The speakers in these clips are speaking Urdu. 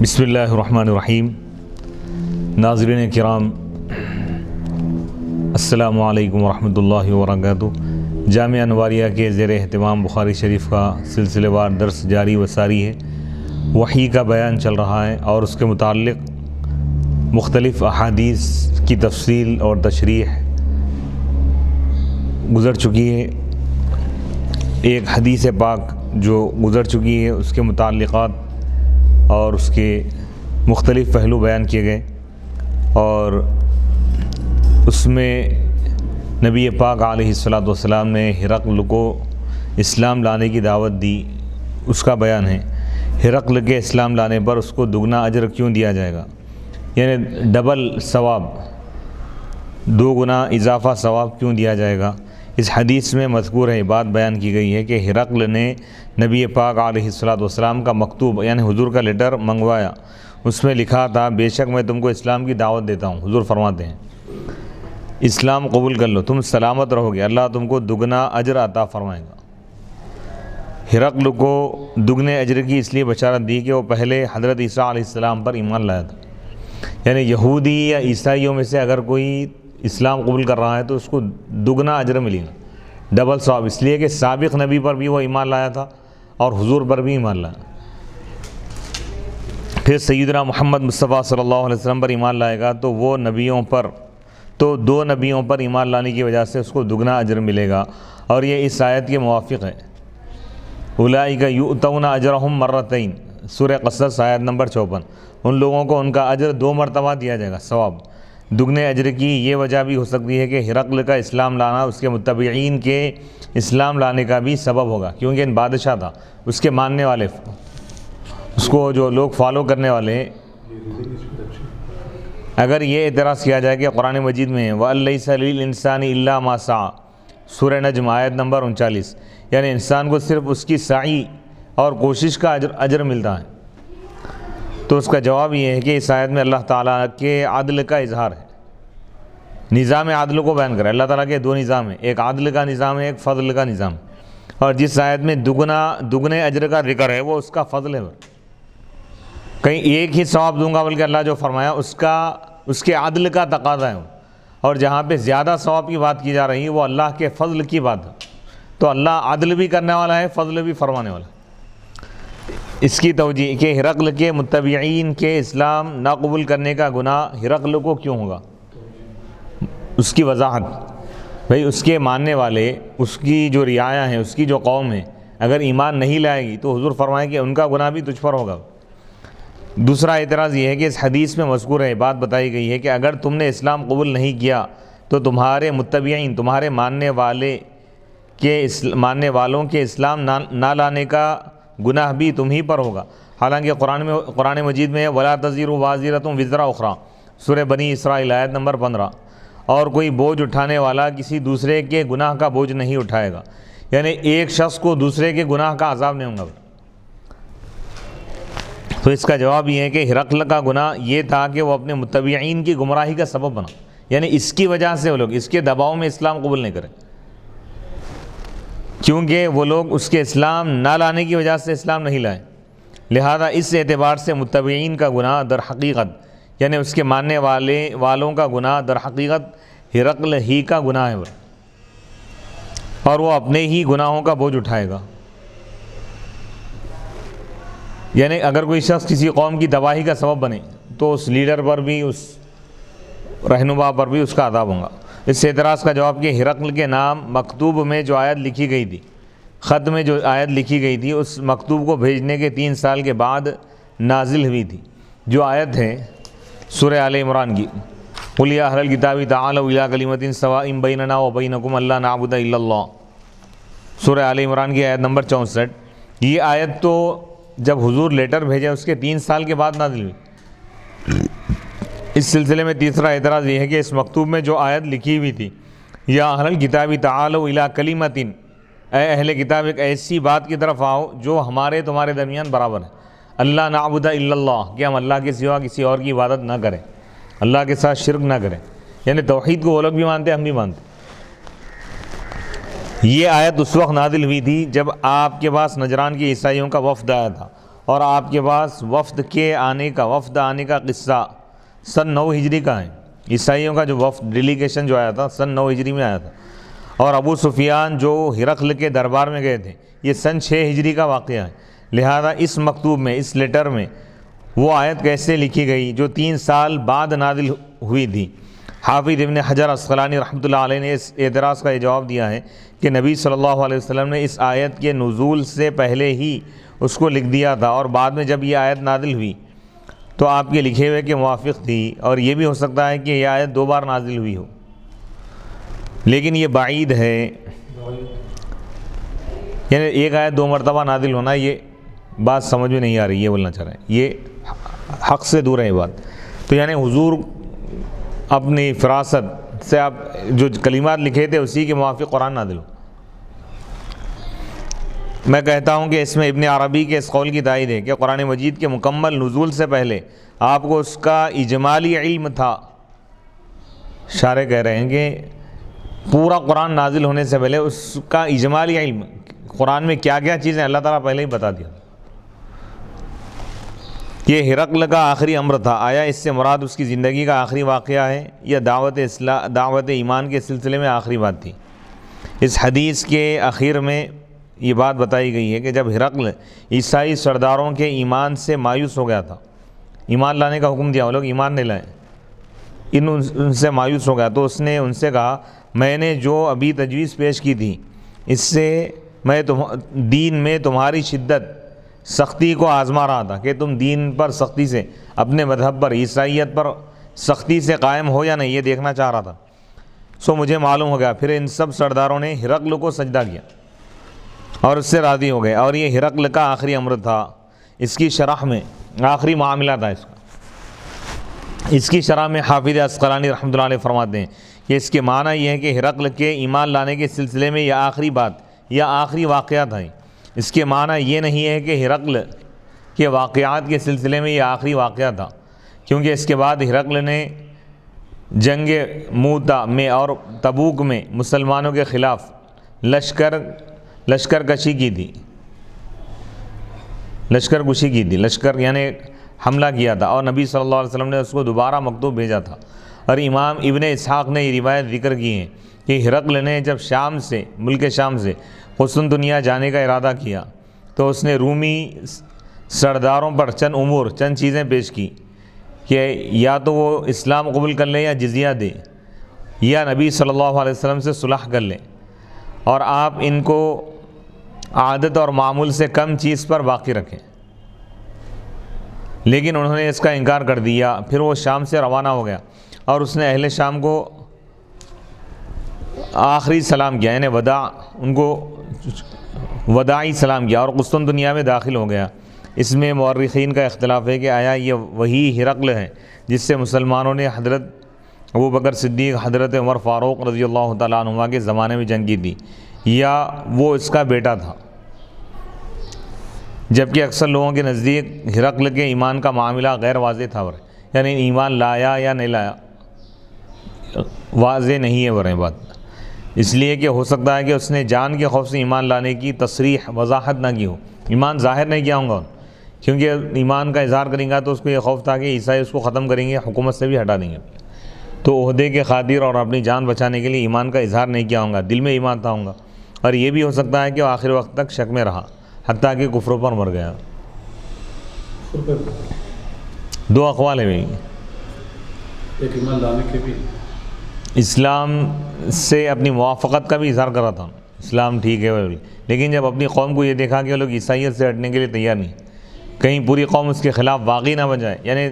بسم اللہ الرحمن الرحیم۔ ناظرین کرام، السلام علیکم ورحمۃ اللہ وبرکاتہ۔ جامعہ انواریہ کے زیر اہتمام بخاری شریف کا سلسلہ وار درس جاری و ساری ہے۔ وحی کا بیان چل رہا ہے اور اس کے متعلق مختلف احادیث کی تفصیل اور تشریح گزر چکی ہے۔ ایک حدیث پاک جو گزر چکی ہے اس کے متعلقات اور اس کے مختلف پہلو بیان کیے گئے، اور اس میں نبی پاک علیہ الصلوۃ والسلام نے ہرقل کو اسلام لانے کی دعوت دی، اس کا بیان ہے۔ ہرقل کے اسلام لانے پر اس کو دگنا اجر کیوں دیا جائے گا، یعنی ڈبل ثواب، 2 گنا اضافہ ثواب کیوں دیا جائے گا۔ اس حدیث میں مذکور ہے، بات بیان کی گئی ہے کہ ہرقل نے نبی پاک علیہ الصلوۃ والسلام کا مکتوب یعنی حضور کا لیٹر منگوایا، اس میں لکھا تھا بے شک میں تم کو اسلام کی دعوت دیتا ہوں۔ حضور فرماتے ہیں اسلام قبول کر لو، تم سلامت رہو گے، اللہ تم کو دگنا اجر عطا فرمائے گا۔ ہرقل کو دگنے اجر کی اس لیے بشارت دی کہ وہ پہلے حضرت عیسیٰ علیہ السلام پر ایمان لایا تھا، یعنی یہودی یا عیسائیوں میں سے اگر کوئی اسلام قبول کر رہا ہے تو اس کو دگنا اجر ملے گا، ڈبل ثواب، اس لیے کہ سابق نبی پر بھی وہ ایمان لایا تھا اور حضور پر بھی ایمان لایا۔ پھر سیدنا محمد مصطفیٰ صلی اللہ علیہ وسلم پر ایمان لائے گا تو وہ نبیوں پر، تو 2 نبیوں پر ایمان لانے کی وجہ سے اس کو دگنا اجر ملے گا، اور یہ اس آیت کے موافق ہے۔ اولئک یؤتون اجرہم مرتین، سورہ قصص آیت نمبر 54۔ ان لوگوں کو ان کا اجر 2 مرتبہ دیا جائے گا، ثواب۔ دگنے اجر کی یہ وجہ بھی ہو سکتی ہے کہ ہرقل کا اسلام لانا اس کے متبعین کے اسلام لانے کا بھی سبب ہوگا، کیونکہ ان بادشاہ تھا، اس کے ماننے والے، اس کو جو لوگ فالو کرنے والے ہیں۔ اگر یہ اعتراض کیا جائے کہ قرآن مجید میں وَأَن لَيْسَ لِلْإِنسَانِ إِلَّا مَا سَعَى، سورہ نجم آیت نمبر 39، یعنی انسان کو صرف اس کی سعی اور کوشش کا اجر ملتا ہے، تو اس کا جواب یہ ہے کہ اس آیت میں اللہ تعالیٰ کے عدل کا اظہار ہے، نظام عدل کو بیان کرے۔ اللہ تعالیٰ کے 2 نظام ہیں، ایک عدل کا نظام ہے، ایک فضل کا نظام ہے، اور جس آیت میں دگنے اجر کا ذکر ہے وہ اس کا فضل ہے۔ کہیں ایک ہی ثواب دوں گا، بلکہ اللہ جو فرمایا اس کے عدل کا تقاضا ہے، اور جہاں پہ زیادہ ثواب کی بات کی جا رہی ہے وہ اللہ کے فضل کی بات ہے، تو اللہ عدل بھی کرنے والا ہے، فضل بھی فرمانے والا ہے۔ اس کی توجیہ کہ ہرقل کے متبعین کے اسلام نہ قبول کرنے کا گناہ ہرقل کو کیوں ہوگا، اس کی وضاحت۔ بھئی اس کے ماننے والے، اس کی جو رعایا ہیں، اس کی جو قوم ہے، اگر ایمان نہیں لائے گی تو حضور فرمائے کہ ان کا گناہ بھی تجھ پر ہوگا۔ دوسرا اعتراض یہ ہے کہ اس حدیث میں مذکور ہے، بات بتائی گئی ہے کہ اگر تم نے اسلام قبول نہیں کیا تو تمہارے متبعین، تمہارے ماننے والوں کے اسلام نہ لانے کا گناہ بھی تم ہی پر ہوگا۔ حالانکہ قرآن مجید میں وَلَا تَزِرُ وَازِرَةٌ وِزْرَ أُخْرَىٰ، سورہ بنی اسرائیل آیت نمبر 15، اور کوئی بوجھ اٹھانے والا کسی دوسرے کے گناہ کا بوجھ نہیں اٹھائے گا، یعنی ایک شخص کو دوسرے کے گناہ کا عذاب نہیں ہوگا۔ تو اس کا جواب یہ ہے کہ ہرقل کا گناہ یہ تھا کہ وہ اپنے متبعین کی گمراہی کا سبب بنا، یعنی اس کی وجہ سے وہ لوگ اس کے دباؤ میں اسلام قبول نہیں کریں، کیونکہ وہ لوگ اس کے اسلام نہ لانے کی وجہ سے اسلام نہیں لائے، لہذا اس اعتبار سے متبعین کا گناہ در حقیقت، یعنی اس کے ماننے والوں کا گناہ در حقیقت ہرقل ہی کا گناہ ہے، اور وہ اپنے ہی گناہوں کا بوجھ اٹھائے گا۔ یعنی اگر کوئی شخص کسی قوم کی تباہی کا سبب بنے تو اس لیڈر پر بھی، اس رہنما پر بھی اس کا عذاب ہوگا۔ اس اعتراض کا جواب کہ ہرقل کے نام مکتوب میں جو آیت لکھی گئی تھی، خط میں جو آیت لکھی گئی تھی، اس مکتوب کو بھیجنے کے 3 سال کے بعد نازل ہوئی تھی، جو آیت ہے سورہ آل عمران کی، قُلْ يَا أَهْلَ الْكِتَابِ تَعَالَوْا إِلَىٰ كَلِمَةٍ سَوَاءٍ بَيْنَنَا وَبَيْنَكُمْ أَلَّا نَعْبُدَ إِلَّا اللَّهُ، سورہ آل عمران کی آیت نمبر 64۔ یہ آیت تو جب حضور لیٹر بھیجے اس کے 3 سال کے بعد نازل ہوئی۔ اس سلسلے میں تیسرا اعتراض یہ ہے کہ اس مکتوب میں جو آیت لکھی ہوئی تھی، یا اہل الکتاب تعالوا الی کلمۃ، اے اہل کتاب ایک ایسی بات کی طرف آؤ جو ہمارے تمہارے درمیان برابر ہے، اللہ نعبد الا اللہ، کہ ہم اللہ کے سوا کسی اور کی عبادت نہ کریں، اللہ کے ساتھ شرک نہ کریں، یعنی توحید کو وہ لوگ بھی مانتے ہم بھی مانتے۔ یہ آیت اس وقت نازل ہوئی تھی جب آپ کے پاس نجران کے عیسائیوں کا وفد آیا تھا، اور آپ کے پاس وفد آنے کا قصہ سن 9 ہجری کا ہے. عیسائیوں کا جو وفد ڈیلیگیشن جو آیا تھا سن 9 ہجری میں آیا تھا. اور ابو سفیان جو ہرقل کے دربار میں گئے تھے یہ سن 6 ہجری کا واقعہ ہے. لہذا اس مکتوب میں، اس لیٹر میں وہ آیت کیسے لکھی گئی جو 3 سال بعد نازل ہوئی تھی؟ حافظ ابن حجر عسقلانی رحمۃ اللہ علیہ نے اس اعتراض کا یہ جواب دیا ہے کہ نبی صلی اللہ علیہ وسلم نے اس آیت کے نزول سے پہلے ہی اس کو لکھ دیا تھا، اور بعد میں جب یہ آیت نازل ہوئی تو آپ کے لکھے ہوئے کے موافق تھی. اور یہ بھی ہو سکتا ہے کہ یہ آیت 2 بار نازل ہوئی ہو، لیکن یہ بعید ہے. یعنی ایک آیت 2 مرتبہ نازل ہونا، یہ بات سمجھ میں نہیں آ رہی، یہ بولنا چاہ رہے ہیں، یہ حق سے دور ہے یہ بات. تو یعنی حضور اپنی فراست سے آپ جو کلمات لکھے تھے اسی کے موافق قرآن نازل ہو. میں کہتا ہوں کہ اس میں ابن عربی کے اس قول کی تائید ہے کہ قرآن مجید کے مکمل نزول سے پہلے آپ کو اس کا اجمالی علم تھا. شارح کہہ رہے ہیں کہ پورا قرآن نازل ہونے سے پہلے اس کا اجمالی علم، قرآن میں کیا کیا چیزیں اللہ تعالیٰ پہلے ہی بتا دیا. یہ ہرقل کا آخری امر تھا. آیا اس سے مراد اس کی زندگی کا آخری واقعہ ہے یا دعوت ایمان کے سلسلے میں آخری بات تھی؟ اس حدیث کے اخیر میں یہ بات بتائی گئی ہے کہ جب ہرقل عیسائی سرداروں کے ایمان سے مایوس ہو گیا تھا، ایمان لانے کا حکم دیا، وہ لوگ ایمان نہیں لائے، ان سے مایوس ہو گیا، تو اس نے ان سے کہا میں نے جو ابھی تجویز پیش کی تھی اس سے میں دین میں تمہاری شدت سختی کو آزما رہا تھا کہ تم دین پر سختی سے، اپنے مذہب پر، عیسائیت پر سختی سے قائم ہو یا نہیں، یہ دیکھنا چاہ رہا تھا. سو مجھے معلوم ہو گیا. پھر ان سب سرداروں نے ہرقل کو سجدہ کیا اور اس سے راضی ہو گئے، اور یہ ہرقل کا آخری امر تھا. اس کی شرح میں آخری معاملہ تھا اس کا. اس کی شرح میں حافظ عسقلانی رحمۃ اللہ علیہ فرماتے ہیں کہ اس کے معنی یہ ہے کہ ہرقل کے ایمان لانے کے سلسلے میں یہ آخری بات یا آخری واقعہ تھا. اس کے معنی یہ نہیں ہے کہ ہرقل کے واقعات کے سلسلے میں یہ آخری واقعہ تھا، کیونکہ اس کے بعد ہرقل نے جنگ موتا میں اور تبوک میں مسلمانوں کے خلاف لشکر کشی کی تھی. لشکر یعنی حملہ کیا تھا، اور نبی صلی اللہ علیہ وسلم نے اس کو دوبارہ مکتوب بھیجا تھا. اور امام ابن اسحاق نے یہ روایت ذکر کی ہے کہ ہرقل نے جب ملک شام سے قسطنطنیہ جانے کا ارادہ کیا تو اس نے رومی سرداروں پر چند چیزیں پیش کی کہ یا تو وہ اسلام قبول کر لیں یا جزیہ دے، یا نبی صلی اللہ علیہ وسلم سے صلح کر لیں، اور آپ ان کو عادت اور معمول سے کم چیز پر باقی رکھیں. لیکن انہوں نے اس کا انکار کر دیا. پھر وہ شام سے روانہ ہو گیا اور اس نے اہل شام کو آخری سلام کیا، یعنی ان کو وداعی سلام کیا، اور قسطنطنیہ میں داخل ہو گیا. اس میں مورخین کا اختلاف ہے کہ آیا یہ وہی ہرقل ہے جس سے مسلمانوں نے حضرت ابوبکر صدیق، حضرت عمر فاروق رضی اللہ تعالیٰ عنہما کے زمانے میں جنگ کی تھی، یا وہ اس کا بیٹا تھا. جبکہ اکثر لوگوں کے نزدیک ہرقل کے ایمان کا معاملہ غیر واضح تھا، یعنی ایمان لایا یا نہیں لایا واضح نہیں ہے برے بات. اس لیے کہ ہو سکتا ہے کہ اس نے جان کے خوف سے ایمان لانے کی تصریح وضاحت نہ کی ہو، ایمان ظاہر نہیں کیا ہوں گا، کیونکہ ایمان کا اظہار کریں گا تو اس کو یہ خوف تھا کہ عیسائی اس کو ختم کریں گے، حکومت سے بھی ہٹا دیں گے. تو عہدے کے خاطر اور اپنی جان بچانے کے لیے ایمان کا اظہار نہیں کیا ہوں گا، دل میں ایمان تھا ہوں گا. اور یہ بھی ہو سکتا ہے کہ وہ آخر وقت تک شک میں رہا حتیٰ کہ کفر پر مر گیا. 2 اقوال ہیں. ایک ایمان لانے کے بھی اسلام سے اپنی موافقت کا بھی اظہار کر رہا تھا، اسلام ٹھیک ہے، لیکن جب اپنی قوم کو یہ دیکھا کہ وہ لوگ عیسائیت سے ہٹنے کے لیے تیار نہیں، کہیں پوری قوم اس کے خلاف باغی نہ بن جائے، یعنی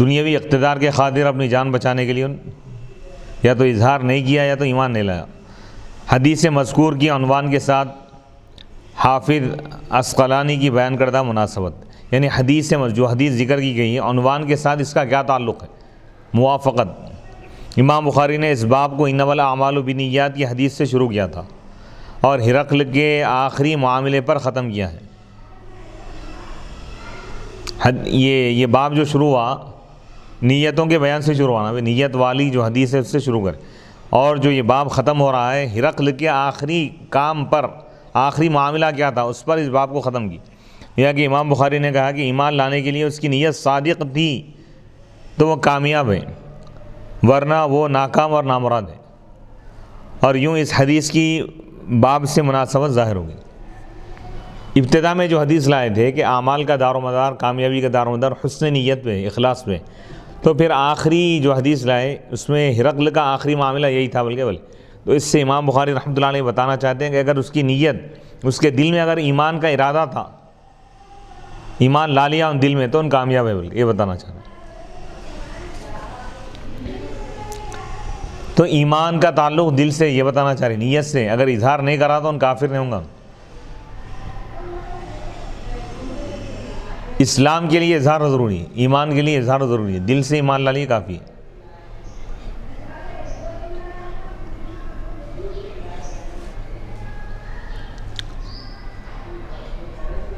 دنیاوی اقتدار کے خاطر اپنی جان بچانے کے لیے یا تو اظہار نہیں کیا یا تو ایمان نہیں لایا. حدیث مذکور کی عنوان کے ساتھ حافظ عسقلانی کی بیان کردہ مناسبت، یعنی جو حدیث ذکر کی گئی ہے عنوان کے ساتھ اس کا کیا تعلق ہے؟ موافقت. امام بخاری نے اس باب کو انما الاعمال بالنیات کی حدیث سے شروع کیا تھا اور ہرقل کے آخری معاملے پر ختم کیا ہے. یہ باب جو شروع ہوا نیتوں کے بیان سے شروع ہوا نا، نیت والی جو حدیث ہے اس سے شروع کرے، اور جو یہ باب ختم ہو رہا ہے ہرقل کے آخری کام پر، آخری معاملہ کیا تھا اس پر اس باب کو ختم کی. یا کہ امام بخاری نے کہا کہ ایمان لانے کے لیے اس کی نیت صادق تھی تو وہ کامیاب ہے، ورنہ وہ ناکام اور نامراد ہے۔ اور یوں اس حدیث کی باب سے مناسبت ظاہر ہوگی۔ ابتدا میں جو حدیث لائے تھے کہ اعمال کا دار و مدار، کامیابی کا دار و مدار حسن نیت پہ، اخلاص پہ، تو پھر آخری جو حدیث لائے اس میں ہرقل کا آخری معاملہ یہی تھا بلکہ تو اس سے امام بخاری رحمۃ اللہ علیہ بتانا چاہتے ہیں کہ اگر اس کی نیت، اس کے دل میں اگر ایمان کا ارادہ تھا، ایمان لا لیا ان دل میں، تو ان کامیاب ہے، بلکہ یہ بتانا چاہتے ہیں۔ تو ایمان کا تعلق دل سے، یہ بتانا چاہ رہے، نیت سے، اگر اظہار نہیں کرا تو ان کافر نہیں ہوں گا۔ اسلام کے لیے اظہار ضروری ہے، ایمان کے لیے اظہار ضروری ہے، دل سے ایمان لا لیے کافی ہے۔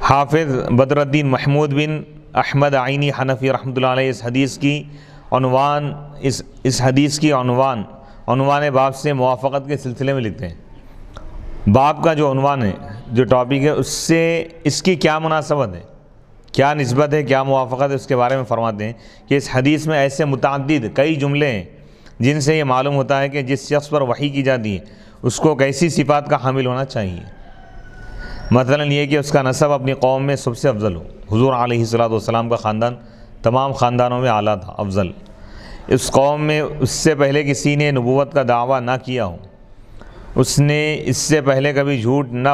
حافظ بدر الدین محمود بن احمد عینی حنفی رحمۃ اللہ علیہ اس حدیث کی عنوان باب سے موافقت کے سلسلے میں لکھتے ہیں۔ باب کا جو عنوان ہے، جو ٹاپک ہے، اس سے اس کی کیا مناسبت ہے، کیا نسبت ہے، کیا موافقت ہے، اس کے بارے میں فرماتے ہیں کہ اس حدیث میں ایسے متعدد کئی جملے ہیں جن سے یہ معلوم ہوتا ہے کہ جس شخص پر وحی کی جاتی ہے اس کو کیسی صفات کا حامل ہونا چاہیے۔ مثلا یہ کہ اس کا نسب اپنی قوم میں سب سے افضل ہو۔ حضور علیہ السلام کا خاندان تمام خاندانوں میں اعلیٰ تھا، افضل۔ اس قوم میں اس سے پہلے کسی نے نبوت کا دعویٰ نہ کیا ہو، اس نے اس سے پہلے کبھی جھوٹ نہ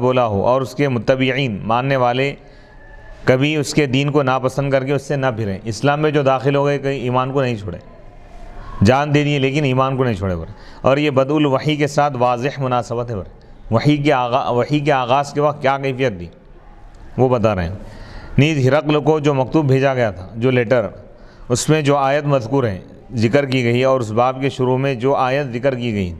بولا ہو، اور اس کے متبعین، ماننے والے، کبھی اس کے دین کو ناپسند کر کے اس سے نہ پھریں۔ اسلام میں جو داخل ہو گئے کہیں ایمان کو نہیں چھوڑے، جان دے دیے لیکن ایمان کو نہیں چھوڑے۔ اور یہ بدء الوحی کے ساتھ واضح مناسبت ہے۔ وحی کے آغاز کے وقت کیا کیفیت تھی وہ بتا رہے ہیں۔ نیز ہرقل کو جو مکتوب بھیجا گیا تھا، جو لیٹر، اس میں جو آیت مذکور ہے، ذکر کی گئی، اور اس باب کے شروع میں جو آیت ذکر کی گئی،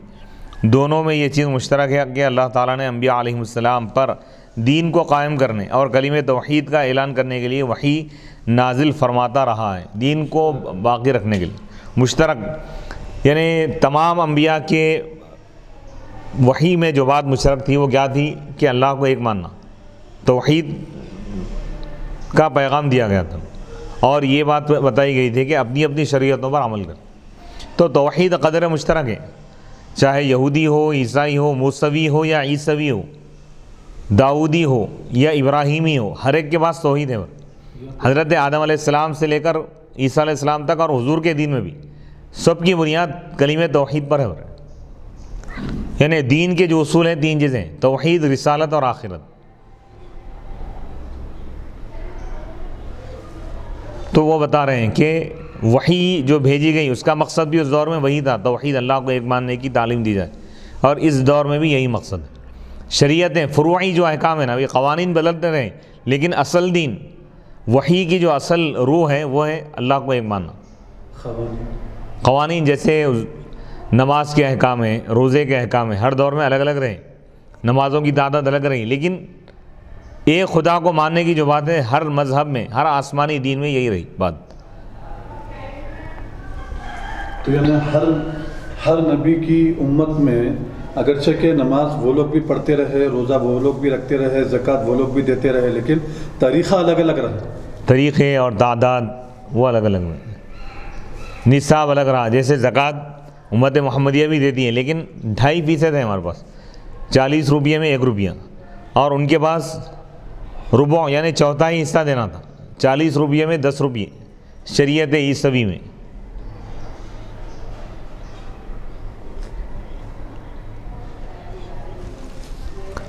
دونوں میں یہ چیز مشترک ہے کہ اللہ تعالیٰ نے انبیاء علیہ السلام پر دین کو قائم کرنے اور کلمہ توحید کا اعلان کرنے کے لیے وحی نازل فرماتا رہا ہے، دین کو باقی رکھنے کے لیے مشترک، یعنی تمام انبیاء کے وحی میں جو بات مشترک تھی وہ کیا تھی کہ اللہ کو ایک ماننا، توحید کا پیغام دیا گیا تھا، اور یہ بات بتائی گئی تھی کہ اپنی اپنی شریعتوں پر عمل کریں۔ تو توحید قدر مشترک ہے، چاہے یہودی ہو، عیسائی ہو، موسوی ہو یا عیسوی ہو، داؤدی ہو یا ابراہیمی ہو، ہر ایک کے پاس توحید ہے۔ حضرت آدم علیہ السلام سے لے کر عیسیٰ علیہ السلام تک، اور حضور کے دین میں بھی سب کی بنیاد کلمہ توحید پر ہے۔ یعنی دین کے جو اصول ہیں، تین چیزیں: توحید، رسالت اور آخرت۔ تو وہ بتا رہے ہیں کہ وحی جو بھیجی گئی اس کا مقصد بھی اس دور میں وہی تھا، توحید، اللہ کو ایک ماننے کی تعلیم دی جائے، اور اس دور میں بھی یہی مقصد ہے۔ شریعتیں، فروعی جو احکام ہیں نا، یہ قوانین بدلتے رہے، لیکن اصل دین، وحی کی جو اصل روح ہے وہ ہے اللہ کو ایک ماننا۔ قوانین جیسے نماز کے احکام ہیں، روزے کے احکام ہیں، ہر دور میں الگ الگ رہے، نمازوں کی تعداد الگ رہی، لیکن ایک خدا کو ماننے کی جو بات ہے ہر مذہب میں، ہر آسمانی دین میں یہی رہی بات۔ تو یعنی ہر نبی کی امت میں اگرچہ کہ نماز وہ لوگ بھی پڑھتے رہے، روزہ وہ لوگ بھی رکھتے رہے، زکوٰۃ وہ لوگ بھی دیتے رہے، لیکن طریقہ الگ الگ رہا، طریقے اور تعداد وہ الگ الگ رہے، نصاب الگ رہا۔ جیسے زکوٰۃ امت محمدیہ بھی دیتی ہے، لیکن 2.5% ہے ہمارے پاس، 40 روپیے میں 1 روپیہ، اور ان کے پاس ربع یعنی چوتھائی حصہ دینا تھا، 40 روپیے میں 10 روپیے شریعت عیسوی میں۔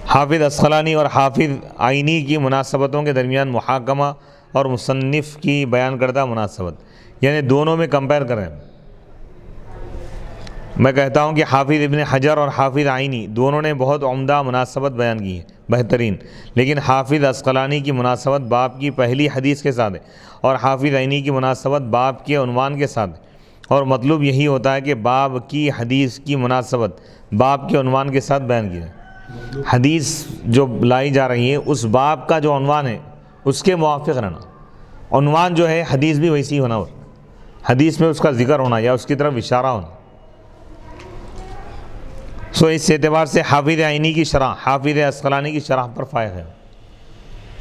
حافظ اسقلانی اور حافظ عینی کی مناسبتوں کے درمیان محاکمہ اور مصنف کی بیان کردہ مناسبت، یعنی دونوں میں کمپیئر کریں۔ میں کہتا ہوں کہ حافظ ابن حجر اور حافظ عینی دونوں نے بہت عمدہ مناسبت بیان کی ہے، بہترین، لیکن حافظ اسقلانی کی مناسبت باب کی پہلی حدیث کے ساتھ ہے، اور حافظ عینی کی مناسبت باب کے عنوان کے ساتھ ہے، اور مطلوب یہی ہوتا ہے کہ باب کی حدیث کی مناسبت باب کے عنوان کے ساتھ بیان کی جائے۔ حدیث جو لائی جا رہی ہے اس باب کا جو عنوان ہے اس کے موافق رہنا، عنوان جو ہے حدیث بھی ویسی ہونا، حدیث میں اس کا ذکر ہونا یا اس کی طرف اشارہ ہونا۔ اس اعتبار سے حافظ عینی کی شرح حافظ اسقلانی کی شرح پر فائق ہے۔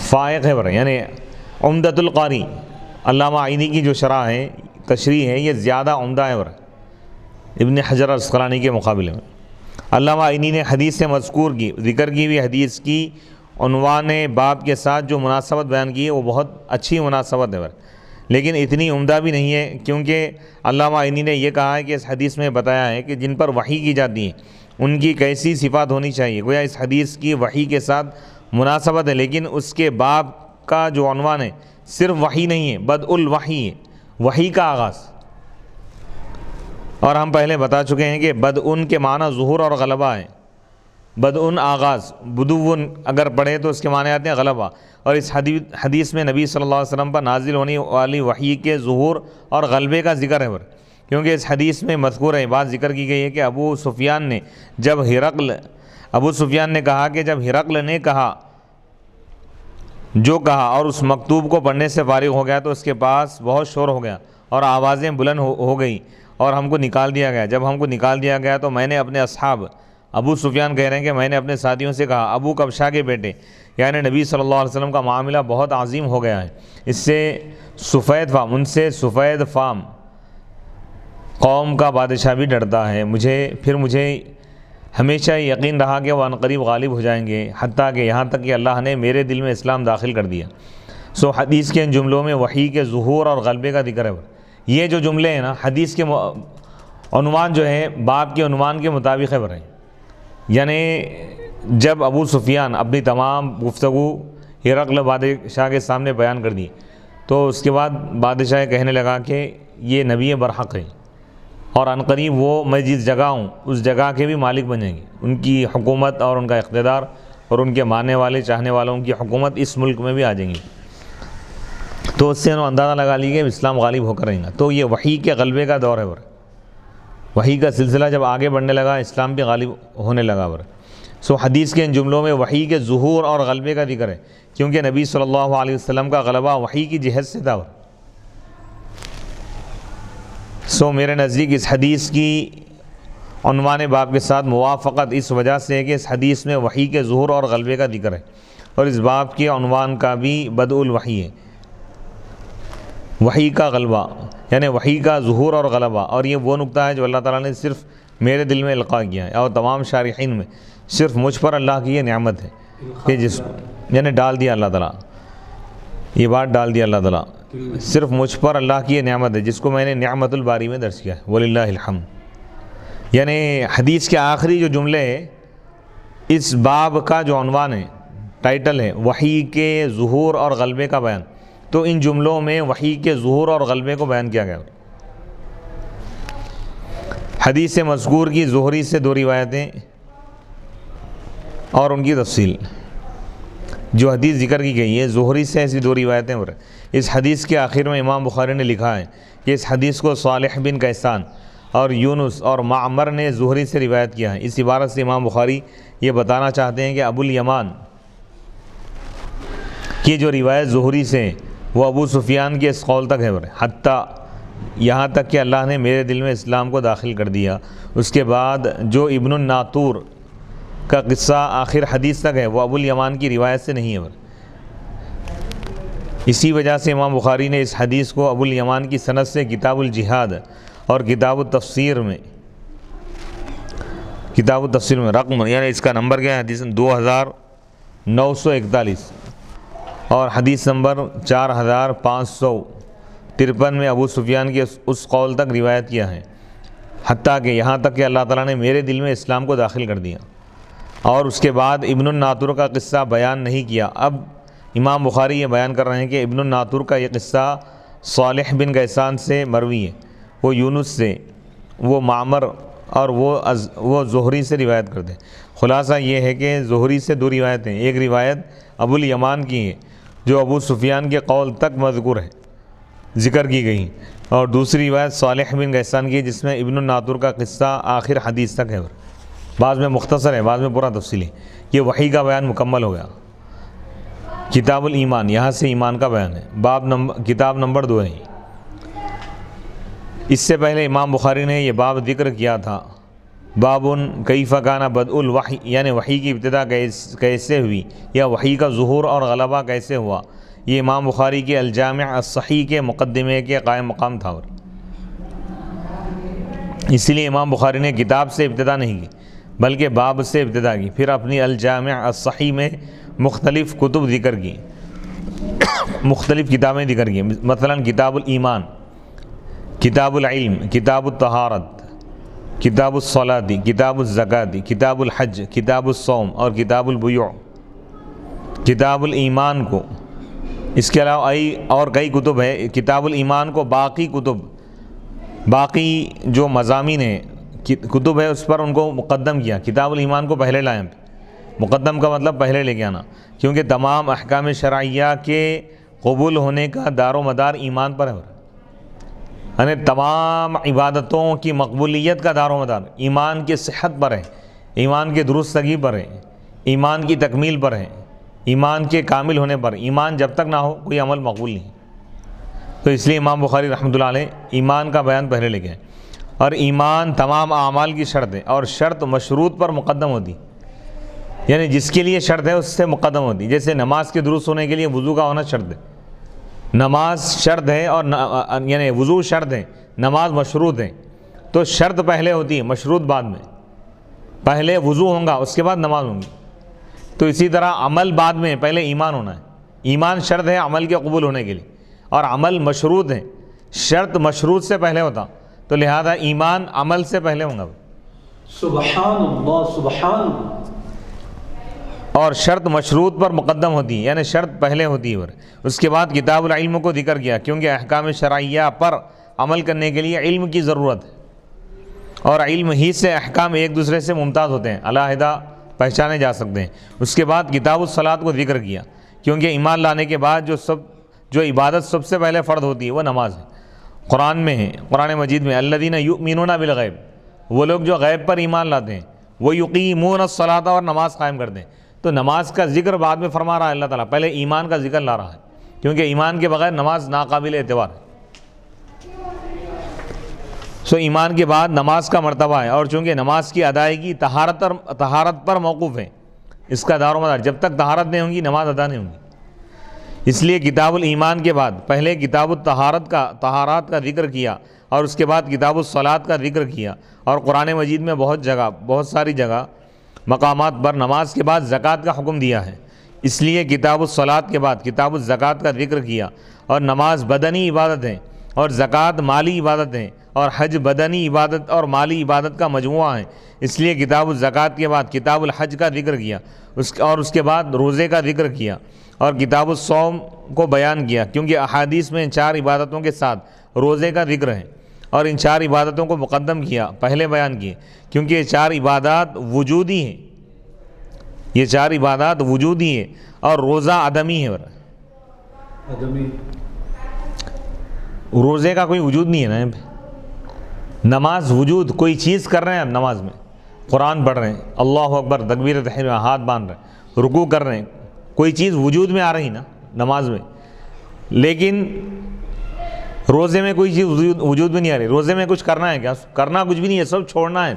فائق ہے یعنی عمدۃ القاری علامہ عینی کی جو شرح ہے تشریح ہے یہ زیادہ عمدہ ہے ابن حجر العسقلانی کے مقابلے میں۔ علامہ عینی نے حدیث سے مذکور کی ذکر کی ہوئی حدیث کی عنوان باب کے ساتھ جو مناسبت بیان کی ہے وہ بہت اچھی مناسبت ہے لیکن اتنی عمدہ بھی نہیں ہے، کیونکہ علامہ عینی نے یہ کہا ہے کہ اس حدیث میں بتایا ہے کہ جن پر وحی کی جاتی ہے ان کی کیسی صفات ہونی چاہیے، گویا اس حدیث کی وحی کے ساتھ مناسبت ہے، لیکن اس کے باب کا جو عنوان ہے صرف وحی نہیں ہے، بدء الوحی ہے، وحی کا آغاز۔ اور ہم پہلے بتا چکے ہیں کہ بدء کے معنی ظہور اور غلبہ ہے، بدء آغاز، بدون اگر پڑھے تو اس کے معنی آتے ہیں غلبہ، اور اس حدیث میں نبی صلی اللہ علیہ وسلم پر نازل ہونے والی وحی کے ظہور اور غلبے کا ذکر ہے، کیونکہ اس حدیث میں مذکور ہے، بات ذکر کی گئی ہے کہ ابو سفیان نے کہا کہ جب ہرقل نے جو کہا اور اس مکتوب کو پڑھنے سے فارغ ہو گیا تو اس کے پاس بہت شور ہو گیا اور آوازیں بلند ہو گئی اور ہم کو نکال دیا گیا۔ جب ہم کو نکال دیا گیا تو میں نے اپنے اصحاب، ابو سفیان کہہ رہے ہیں کہ میں نے اپنے ساتھیوں سے کہا ابو کبشا کے بیٹے یعنی نبی صلی اللہ علیہ وسلم کا معاملہ بہت عظیم ہو گیا ہے، اس سے ان سے سفید فام قوم کا بادشاہ بھی ڈرتا ہے، مجھے ہمیشہ یقین رہا کہ وہ عنقریب غالب ہو جائیں گے، حتیٰ کہ یہاں تک کہ اللہ نے میرے دل میں اسلام داخل کر دیا۔ حدیث کے ان جملوں میں وحی کے ظہور اور غلبے کا ذکر ہے۔ یہ جو جملے ہیں نا حدیث کے عنوان جو ہے باب کے عنوان کے مطابق ہے، یعنی جب ابو سفیان اپنی تمام گفتگو ہرقل بادشاہ کے سامنے بیان کر دی تو اس کے بعد بادشاہ کہنے لگا کہ یہ نبی برحق ہے اور عنقریب میں جس جگہ ہوں اس جگہ کے بھی مالک بن جائیں گے، ان کی حکومت اور ان کا اقتدار اور ان کے ماننے والے چاہنے والوں کی حکومت اس ملک میں بھی آ جائیں گی۔ تو اس سے انہوں اندازہ لگا لی کہ اسلام غالب ہو کر رہیں گا۔ تو یہ وحی کے غلبے کا دور ہے، وحی کا سلسلہ جب آگے بڑھنے لگا اسلام بھی غالب ہونے لگا۔ حدیث کے ان جملوں میں وحی کے ظہور اور غلبے کا ذکر ہے، کیونکہ نبی صلی اللہ علیہ وسلم کا غلبہ وحی کی جہت سے تھا۔ میرے نزدیک اس حدیث کی عنوان باب کے ساتھ موافقت اس وجہ سے ہے کہ اس حدیث میں وحی کے ظہور اور غلبے کا ذکر ہے، اور اس باب کے عنوان کا بھی بدء الوحی ہے، وحی کا غلبہ یعنی وحی کا ظہور اور غلبہ۔ اور یہ وہ نقطہ ہے جو اللہ تعالیٰ نے صرف میرے دل میں القاء کیا ہے، اور تمام شارحین میں صرف مجھ پر اللہ کی یہ نعمت ہے کہ یعنی ڈال دیا اللہ تعالیٰ، یہ بات ڈال دیا اللہ تعالیٰ، صرف مجھ پر اللہ کی یہ نعمت ہے جس کو میں نے نعمت الباری میں درج کیا ہے، وللہ الحمد۔ یعنی حدیث کے آخری جو جملے ہیں اس باب کا جو عنوان ہے، ٹائٹل ہے وحی کے ظہور اور غلبے کا بیان، تو ان جملوں میں وحی کے ظہور اور غلبے کو بیان کیا گیا۔ حدیث مذکور کی زہری سے دو روایتیں اور ان کی تفصیل۔ جو حدیث ذکر کی گئی ہے زہری سے ایسی دو روایتیں ہو رہی ہیں۔ اس حدیث کے آخر میں امام بخاری نے لکھا ہے کہ اس حدیث کو صالح بن کیسان اور یونس اور معمر نے زہری سے روایت کیا ہے۔ اس عبارت سے امام بخاری یہ بتانا چاہتے ہیں کہ ابو الیمان کی جو روایت زہری سے وہ ابو سفیان کے اس قول تک ہے، حتیٰ یہاں تک کہ اللہ نے میرے دل میں اسلام کو داخل کر دیا۔ اس کے بعد جو ابن الناطور کا قصہ آخر حدیث تک ہے وہ ابو الیمان کی روایت سے نہیں ہے۔ اسی وجہ سے امام بخاری نے اس حدیث کو ابو الیمان کی سند سے کتاب الجہاد اور کتاب التفسیر میں رقم یعنی اس کا نمبر کیا ہے، حدیث 2941 اور حدیث نمبر 4553 میں ابو سفیان کے اس قول تک روایت کیا ہے، حتیٰ کہ یہاں تک کہ اللہ تعالیٰ نے میرے دل میں اسلام کو داخل کر دیا، اور اس کے بعد ابن الناطور کا قصہ بیان نہیں کیا۔ اب امام بخاری یہ بیان کر رہے ہیں کہ ابن الناطور کا یہ قصہ صالح بن کیسان سے مروی ہے، وہ یونس سے، وہ معمر اور وہ زہری سے روایت کرتے ہیں۔ خلاصہ یہ ہے کہ زہری سے دو روایتیں، ایک روایت ابو الیمان کی ہے جو ابو سفیان کے قول تک مذکور ہے، ذکر کی گئی، اور دوسری روایت صالح بن کیسان کی ہے جس میں ابن الناطور کا قصہ آخر حدیث تک ہے، بعض میں مختصر ہے بعض میں پورا تفصیلی۔ یہ وحی کا بیان مکمل ہو گیا۔ کتاب الایمان یہاں سے ایمان کا بیان ہے، کتاب نمبر 2 ہے۔ اس سے پہلے امام بخاری نے یہ باب ذکر کیا تھا بابن کیف کان بدء الوحی، یعنی وحی کی ابتدا کیسے ہوئی یا وحی کا ظہور اور غلبہ کیسے ہوا، یہ امام بخاری کے الجامع الصحیح کے مقدمے کے قائم مقام تھا۔ اور اسی لیے امام بخاری نے کتاب سے ابتدا نہیں کی بلکہ باب سے ابتدا کی، پھر اپنی الجامع الصحیح میں مختلف کتب ذکر کی، مختلف کتابیں ذکر کی، مثلا کتاب الایمان، کتاب العلم، کتاب الطہارت، کتاب الصلاۃ، کتاب الزکوٰۃ، کتاب الحج، کتاب الصوم اور کتاب البیوع، کتاب الایمان کو، اس کے علاوہ اور کئی کتب ہے۔ کتاب الایمان کو باقی جو مضامین ہیں کتب ہے اس پر ان کو مقدم کیا، کتاب الایمان کو پہلے لائیں، مقدم کا مطلب پہلے لے کے آنا، کیونکہ تمام احکام شرعیہ کے قبول ہونے کا دار و مدار ایمان پر ہے، یعنی تمام عبادتوں کی مقبولیت کا دار و مدار ایمان کی صحت پر ہے، ایمان کے درستگی پر ہے، ایمان کی تکمیل پر ہے، ایمان کے کامل ہونے پر۔ ایمان جب تک نہ ہو کوئی عمل مقبول نہیں، تو اس لیے امام بخاری رحمۃ اللہ علیہ ایمان کا بیان پہلے لے گئے۔ اور ایمان تمام اعمال کی شرط ہے، اور شرط مشروط پر مقدم ہوتی، یعنی جس کے لیے شرط ہے اس سے مقدم ہوتی، جیسے نماز کے درست ہونے کے لیے وضو کا ہونا شرط ہے، نماز شرط ہے اور یعنی وضو شرط ہے، نماز مشروط ہے، تو شرط پہلے ہوتی ہے، مشروط بعد میں، پہلے وضو ہوگا اس کے بعد نماز ہوں گی۔ تو اسی طرح عمل بعد میں، پہلے ایمان ہونا ہے، ایمان شرط ہے عمل کے قبول ہونے کے لیے، اور عمل مشروط ہے، شرط مشروط سے پہلے ہوتا، تو لہذا ایمان عمل سے پہلے ہوگا۔ سبحان اللہ، سبحان اللہ۔ اور شرط مشروط پر مقدم ہوتی ہے، یعنی شرط پہلے ہوتی ہے۔ اس کے بعد کتاب العلم کو ذکر کیا، کیونکہ احکام شرعیہ پر عمل کرنے کے لیے علم کی ضرورت ہے، اور علم ہی سے احکام ایک دوسرے سے ممتاز ہوتے ہیں، علیحدہ پہچانے جا سکتے ہیں۔ اس کے بعد کتاب الصلاۃ کو ذکر کیا، کیونکہ ایمان لانے کے بعد جو عبادت سب سے پہلے فرض ہوتی ہے وہ نماز ہے۔ قرآن میں ہے، قرآن مجید میں الذین یؤمنون بالغیب، وہ لوگ جو غیب پر ایمان لاتے ہیں، وہ یقیمون الصلاۃ، اور نماز قائم کرتے ہیں۔ تو نماز کا ذکر بعد میں فرما رہا ہے اللہ تعالیٰ، پہلے ایمان کا ذکر لا رہا ہے، کیونکہ ایمان کے بغیر نماز ناقابل اعتبار ہے۔ ایمان کے بعد نماز کا مرتبہ ہے، اور چونکہ نماز کی ادائیگی طہارت پر موقوف ہے، اس کا دار و مدار جب تک طہارت نہیں ہوگی نماز ادا نہیں ہوگی۔ اس لیے کتاب الایمان کے بعد پہلے کتاب طہارات کا ذکر کیا، اور اس کے بعد کتاب الصلاۃ کا ذکر کیا، اور قرآن مجید میں بہت ساری جگہ مقامات پر نماز کے بعد زکوٰۃ کا حکم دیا ہے، اس لیے کتاب الصلاۃ کے بعد کتاب الزکوٰۃ کا ذکر کیا۔ اور نماز بدنی عبادت ہے، اور زکوٰۃ مالی عبادت ہے، اور حج بدنی عبادت اور مالی عبادت کا مجموعہ ہے، اس لیے کتاب الزکوٰۃ کے بعد کتاب الحج کا ذکر کیا، اور اس کے بعد روزے کا ذکر کیا، اور کتاب الصوم کو بیان کیا، کیونکہ احادیث میں ان 4 عبادتوں کے ساتھ روزے کا ذکر ہے، اور ان 4 عبادتوں کو مقدم کیا، پہلے بیان کیے، کیونکہ یہ 4 عبادات وجودی ہیں، یہ 4 عبادات وجودی ہیں، اور روزہ عدمی ہے، عدمی، روزے کا کوئی وجود نہیں ہے نا۔ نماز وجود، کوئی چیز کر رہے ہیں، نماز میں قرآن پڑھ رہے ہیں، اللہ اکبر، تکبیر تحریم، ہاتھ باندھ رہے ہیں، رکوع کر رہے ہیں، کوئی چیز وجود میں آ رہی نا نماز میں، لیکن روزے میں کوئی چیز وجود میں نہیں آ رہی۔ روزے میں کچھ کرنا ہے کیا؟ کرنا کچھ بھی نہیں ہے، سب چھوڑنا ہے۔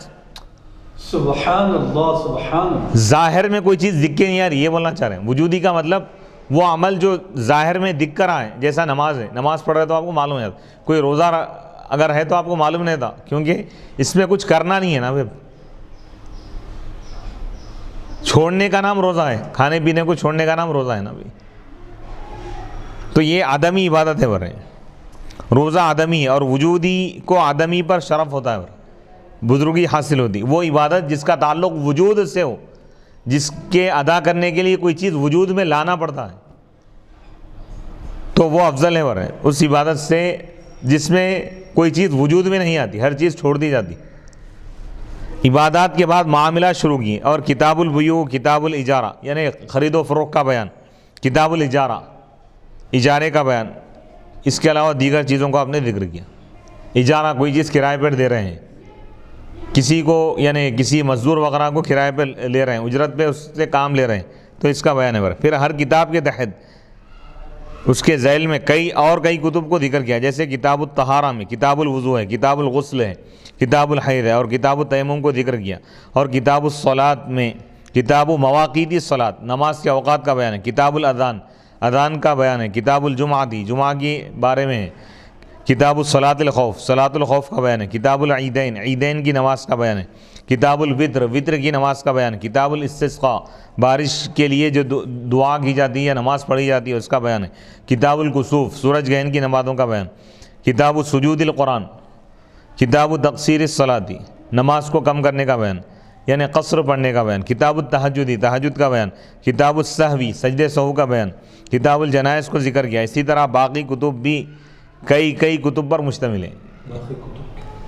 سبحان اللہ، سبحان اللہ۔ ظاہر میں کوئی چیز دکھ کے نہیں آ رہی، یہ بولنا چاہ رہے ہیں۔ وجودی کا مطلب وہ عمل جو ظاہر میں دکھ کر آئے، جیسا نماز ہے، نماز پڑھ رہے تو آپ کو معلوم ہے، کوئی روزہ اگر ہے تو آپ کو معلوم نہیں تھا، کیونکہ اس میں کچھ کرنا نہیں ہے نا۔ چھوڑنے کا نام روزہ ہے، کھانے پینے کو چھوڑنے کا نام روزہ ہے نا بھائی، تو یہ آدمی عبادت ہے۔ ورے روزہ آدمی ہے، اور وجودی کو آدمی پر شرف ہوتا ہے، بزرگی حاصل ہوتی، وہ عبادت جس کا تعلق وجود سے ہو، جس کے ادا کرنے کے لیے کوئی چیز وجود میں لانا پڑتا ہے، تو وہ افضل ہے۔ ورے اس عبادت سے جس میں کوئی چیز وجود میں نہیں آتی، ہر چیز چھوڑ دی جاتی۔ عبادات کے بعد معاملات شروع کیے، اور کتاب البیوع، کتاب الاجارہ یعنی خرید و فروخت کا بیان، کتاب الاجارہ اجارے کا بیان، اس کے علاوہ دیگر چیزوں کو آپ نے ذکر کیا۔ اجارہ کوئی چیز کرائے پر دے رہے ہیں کسی کو، یعنی کسی مزدور وغیرہ کو کرائے پہ لے رہے ہیں، اجرت پہ اس سے کام لے رہے ہیں، تو اس کا بیان ہے۔ پھر ہر کتاب کے تحت اس کے ذیل میں کئی کتب کو ذکر کیا، جیسے کتاب الطہارہ میں کتاب الوضو ہے، کتاب الغسل ہے، کتاب الحیض ہے، اور کتاب التیمم کو ذکر کیا، اور کتاب الصلاۃ میں کتاب مواقیت الصلاۃ نماز کے اوقات کا بیان ہے، کتاب الاذان اذان کا بیان ہے، کتاب الجمعہ جمعہ کے بارے میں ہے، کتاب الصلاۃ الخوف صلاۃ الخوف کا بیان ہے، کتاب العیدین عیدین کی نماز کا بیان ہے، کتاب الوتر وطر کی نماز کا بیان ہے، کتاب الاستسقاء بارش کے لیے جو دعا کی جاتی ہے نماز پڑھی جاتی ہے اس کا بیان ہے، کتاب الکسوف سورج گرہن کی نمازوں کا بیان، کتاب السجود القرآن، کتاب تقصیر الصلاۃ نماز کو کم کرنے کا بیان یعنی قصر پڑھنے کا بیان، کتاب التہجد تہجد کا بیان، کتاب السہوی سجدے سہو کا بیان، کتاب الجنائز کو ذکر کیا۔ اسی طرح باقی کتب بھی کئی کتب پر مشتمل ہیں،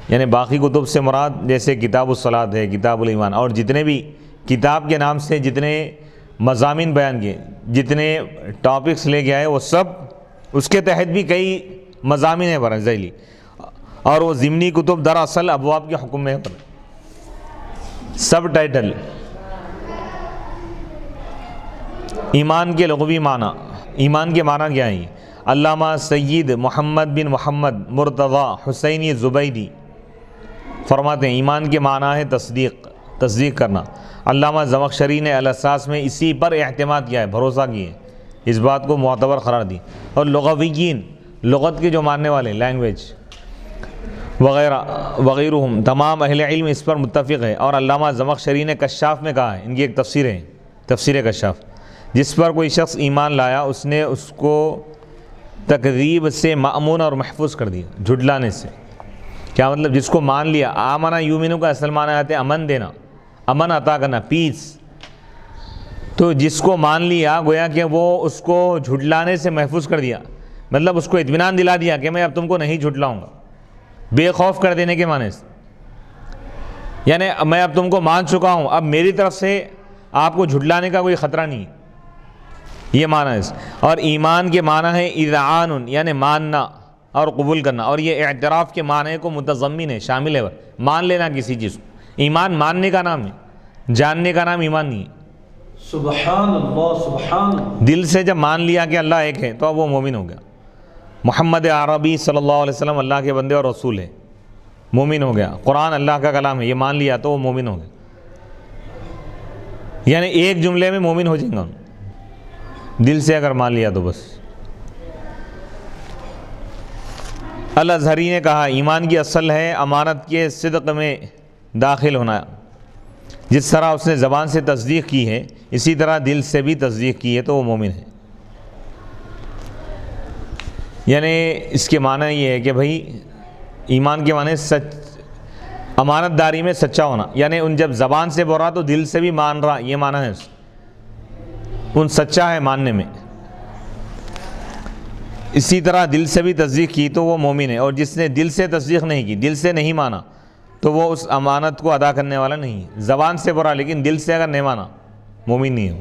یعنی باقی کتب سے مراد جیسے کتاب الصلاۃ ہے، کتاب الایمان، اور جتنے بھی کتاب کے نام سے جتنے مضامین بیان کیے، جتنے ٹاپکس لے کے آئے، وہ سب اس کے تحت بھی کئی مضامین ہیں پر ذیلی، اور وہ ضمنی کتب دراصل ابواب کے حکم میں ہے۔ سب ٹائٹل ایمان کے لغوی معنی، ایمان کے معنی کیا ہیں؟ علامہ سید محمد بن محمد مرتضی حسینی زبیدی فرماتے ہیں ایمان کے معنی ہے تصدیق کرنا۔ علامہ زمخشری نے الاساس میں اسی پر اعتماد کیا ہے، بھروسہ کیا ہے، اس بات کو معتبر قرار دی، اور لغویین لغت کے جو ماننے والے لینگویج وغیرہم تمام اہل علم اس پر متفق ہے۔ اور علامہ زمخشری نے کشاف میں کہا ہے، ان کی ایک تفسیر ہے تفسیر کشاف، جس پر کوئی شخص ایمان لایا اس نے اس کو تکذیب سے مأمون اور محفوظ کر دیا، جھٹلانے سے۔ کیا مطلب؟ جس کو مان لیا، آمنا یومنو کا اصل معنی آتے ہیں امن دینا، امن عطا کرنا، پیس۔ تو جس کو مان لیا گویا کہ وہ اس کو جھٹلانے سے محفوظ کر دیا، مطلب اس کو اطمینان دلا دیا کہ میں اب تم کو نہیں جھٹلاؤں گا، بے خوف کر دینے کے معنی سے، یعنی میں اب تم کو مان چکا ہوں، اب میری طرف سے آپ کو جھٹلانے کا کوئی خطرہ نہیں، یہ معنی ہے۔ اور ایمان کے معنی ہے اذعان، یعنی ماننا اور قبول کرنا، اور یہ اعتراف کے معنی کو متضمن ہے، شامل ہے، مان لینا کسی چیز کو۔ ایمان ماننے کا نام ہے، جاننے کا نام ایمان نہیں ہے۔ سبحان اللہ سبحان اللہ، دل سے جب مان لیا کہ اللہ ایک ہے تو اب وہ مومن ہو گیا۔ محمد عربی صلی اللہ علیہ وسلم اللہ کے بندے اور رسول ہے، مومن ہو گیا۔ قرآن اللہ کا کلام ہے، یہ مان لیا تو وہ مومن ہو گیا، یعنی ایک جملے میں مومن ہو جائیں گا دل سے اگر مان لیا تو بس۔ الازہری نے کہا ایمان کی اصل ہے امانت کے صدق میں داخل ہونا، جس طرح اس نے زبان سے تصدیق کی ہے اسی طرح دل سے بھی تصدیق کی ہے تو وہ مومن ہے۔ یعنی اس کے معنی یہ ہے کہ بھائی ایمان کے معنی امانت داری میں سچا ہونا، یعنی ان جب زبان سے بول رہا تو دل سے بھی مان رہا، یہ معنی ہے ان سچا ہے ماننے میں۔ اسی طرح دل سے بھی تصدیق کی تو وہ مومن ہے، اور جس نے دل سے تصدیق نہیں کی، دل سے نہیں مانا، تو وہ اس امانت کو ادا کرنے والا نہیں ہے۔ زبان سے برا لیکن دل سے اگر نہیں مانا مومن نہیں ہو۔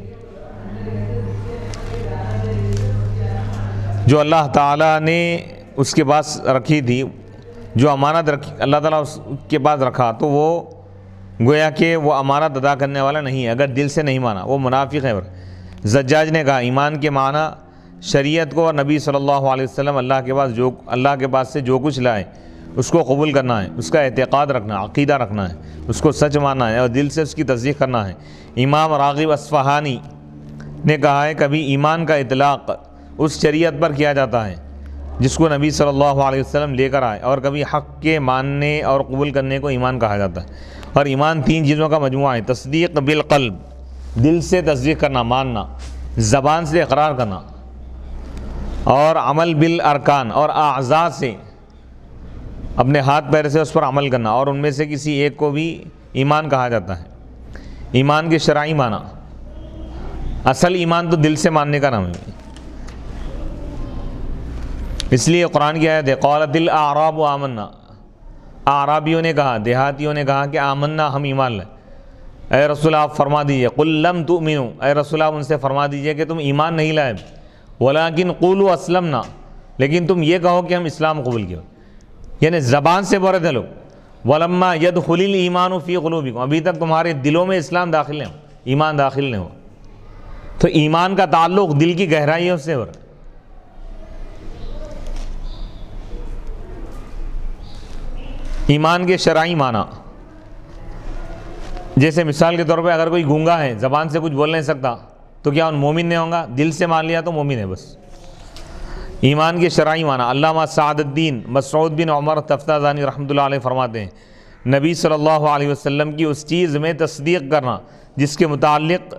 جو اللہ تعالیٰ نے اس کے پاس رکھی تھی، جو امانت رکھی اللہ تعالیٰ اس کے پاس رکھا، تو وہ گویا کہ وہ امانت ادا کرنے والا نہیں ہے اگر دل سے نہیں مانا، وہ منافق ہے۔ زجاج نے کہا ایمان کے معنی شریعت کو اور نبی صلی اللہ علیہ وسلم اللہ کے پاس سے جو کچھ لائے اس کو قبول کرنا ہے، اس کا اعتقاد رکھنا، عقیدہ رکھنا ہے، اس کو سچ ماننا ہے اور دل سے اس کی تصدیق کرنا ہے۔ امام راغب اصفہانی نے کہا ہے کبھی ایمان کا اطلاق اس شریعت پر کیا جاتا ہے جس کو نبی صلی اللہ علیہ وسلم لے کر آئے، اور کبھی حق کے ماننے اور قبول کرنے کو ایمان کہا جاتا ہے۔ اور ایمان تین چیزوں کا مجموعہ ہے: تصدیق بالقلب، دل سے تصدیق کرنا، ماننا، زبان سے اقرار کرنا، اور عمل بالارکان، اور اعضاء سے اپنے ہاتھ پیر سے اس پر عمل کرنا، اور ان میں سے کسی ایک کو بھی ایمان کہا جاتا ہے۔ ایمان کے شرعی معنی، اصل ایمان تو دل سے ماننے کا نام ہے، اس لیے قرآن کی آیت ہے قالت الاعراب آمنا، اعرابیوں نے کہا، دیہاتیوں نے کہا کہ آمنا، ہم ایمان لائے۔ اے رسول آپ فرما دیجئے قل لم تؤمنوا، اے رسول آپ ان سے فرما دیجئے کہ تم ایمان نہیں لائے، ولکن قولوا اسلمنا، لیکن تم یہ کہو کہ ہم اسلام قبول کیا، یعنی زبان سے بول رہے تھے لوگ ولما يدخل الایمان فی قلوبکم، ابھی تک تمہارے دلوں میں اسلام داخل نہیں ہو، ایمان داخل نہیں ہو۔ تو ایمان کا تعلق دل کی گہرائیوں سے ہو رہا ہے۔ ایمان کے شرعی معنی، جیسے مثال کے طور پہ اگر کوئی گونگا ہے، زبان سے کچھ بول نہیں سکتا، تو کیا ان مومن نہیں ہوگا؟ دل سے مان لیا تو مومن ہے بس۔ ایمان کے شرعی معنی، علامہ سعد الدین مسعود بن عمر تفتازانی رحمۃ اللہ علیہ فرماتے ہیں، نبی صلی اللہ علیہ وسلم کی اس چیز میں تصدیق کرنا جس کے متعلق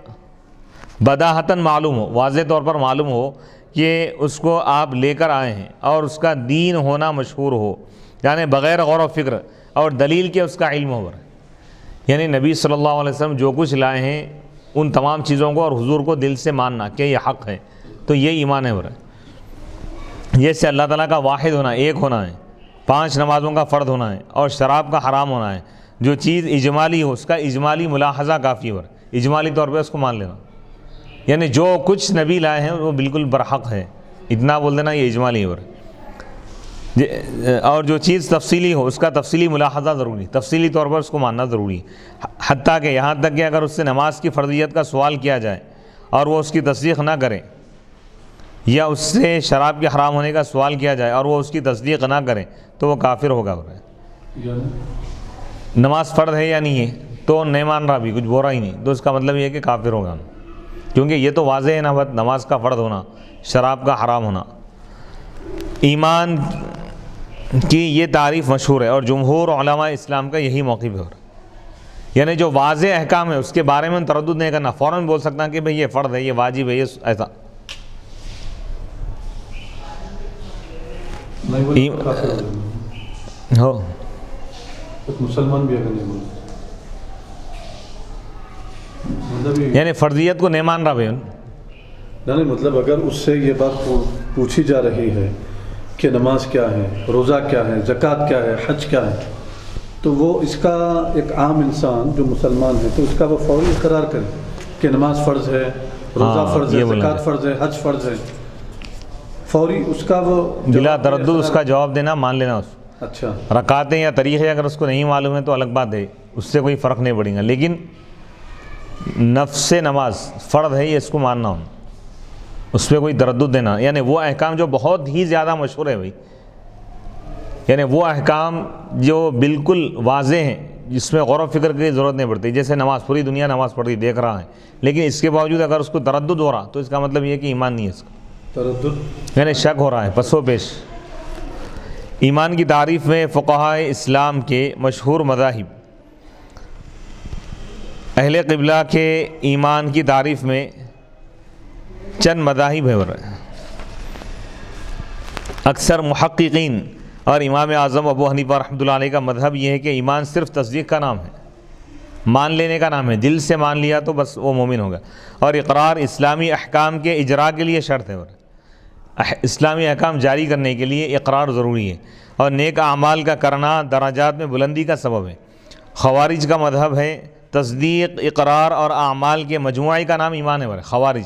بداہتاً معلوم ہو، واضح طور پر معلوم ہو کہ اس کو آپ لے کر آئے ہیں اور اس کا دین ہونا مشہور ہو، یعنی بغیر غور و فکر اور دلیل کے اس کا علم ہو۔ یعنی نبی صلی اللہ علیہ وسلم جو کچھ لائے ہیں ان تمام چیزوں کو اور حضور کو دل سے ماننا کہ یہ حق ہے، تو یہ ایمان ہے۔ جیسے اللہ تعالیٰ کا واحد ہونا، ایک ہونا ہے، 5 نمازوں کا فرض ہونا ہے اور شراب کا حرام ہونا ہے، جو چیز اجمالی ہو اس کا اجمالی ملاحظہ کافی ہے، اجمالی طور پہ اس کو مان لینا، یعنی جو کچھ نبی لائے ہیں وہ بالکل برحق ہے، اتنا بول دینا یہ اجمالی ہے۔ اور جو چیز تفصیلی ہو اس کا تفصیلی ملاحظہ ضروری، تفصیلی طور پر اس کو ماننا ضروری ہے، حتیٰ کہ یہاں تک کہ اگر اس سے نماز کی فرضیت کا سوال کیا جائے اور وہ اس کی تصدیق نہ کرے، یا اس سے شراب کے حرام ہونے کا سوال کیا جائے اور وہ اس کی تصدیق نہ کرے تو وہ کافر ہوگا۔ نماز فرض ہے یا نہیں ہے تو نہیں مان رہا، بھی کچھ بول رہا ہی نہیں، تو اس کا مطلب یہ ہے کہ کافر ہوگا، کیونکہ یہ تو واضح ہے نا، نماز کا فرض ہونا، شراب کا حرام ہونا۔ ایمان کی یہ تعریف مشہور ہے اور جمہور علماء اسلام کا یہی موقف ہے، یعنی جو واضح احکام ہے اس کے بارے میں تردد نہیں کرنا، فوراً بول سکتا کہ بھئی یہ فرض ہے، یہ واجب ہے، یہ ایسا ہو۔ مسلمان بھی اگر نہیں بولے، یعنی فرضیت کو نہیں مان رہا بھائی، نہیں مطلب اگر اس سے یہ بات پوچھی جا رہی ہے کہ نماز کیا ہے، روزہ کیا ہے، زکوٰۃ کیا ہے، حج کیا ہے، تو وہ اس کا ایک عام انسان جو مسلمان ہے تو اس کا وہ فوری اقرار کرے کہ نماز فرض ہے، روزہ فرض ہے، زکوٰۃ فرض ہے، حج فرض ہے، فوری اس کا وہ بلا تردد اس کا جواب دینا، مان لینا اس۔ اچھا، رکعتیں یا طریقے اگر اس کو نہیں معلوم ہے تو الگ بات ہے، اس سے کوئی فرق نہیں پڑے گا، لیکن نفس نماز فرض ہے یہ اس کو ماننا ہو، اس پہ کوئی تردد دینا، یعنی وہ احکام جو بہت ہی زیادہ مشہور ہے بھائی، یعنی وہ احکام جو بالکل واضح ہیں جس میں غور و فکر کی ضرورت نہیں پڑتی، جیسے نماز، پوری دنیا نماز پڑھ رہی دیکھ رہا ہے، لیکن اس کے باوجود اگر اس کو تردد ہو رہا تو اس کا مطلب یہ کہ ایمان نہیں ہے اس کا، تردد یعنی شک ہو رہا ہے، پس و پیش۔ ایمان کی تعریف میں فقہاء اسلام کے مشہور مذاہب، اہل قبلہ کے ایمان کی تعریف میں چند مذاہب ہیں۔ اکثر محققین اور امام اعظم ابو حنیفہ رحمۃ اللہ علیہ کا مذہب یہ ہے کہ ایمان صرف تصدیق کا نام ہے، مان لینے کا نام ہے، دل سے مان لیا تو بس وہ مومن ہوگا، اور اقرار اسلامی احکام کے اجراء کے لیے شرط ہے، اسلامی احکام جاری کرنے کے لیے اقرار ضروری ہے، اور نیک اعمال کا کرنا درجات میں بلندی کا سبب ہے۔ خوارج کا مذہب ہے تصدیق، اقرار اور اعمال کے مجموعے کا نام ایمان ہے۔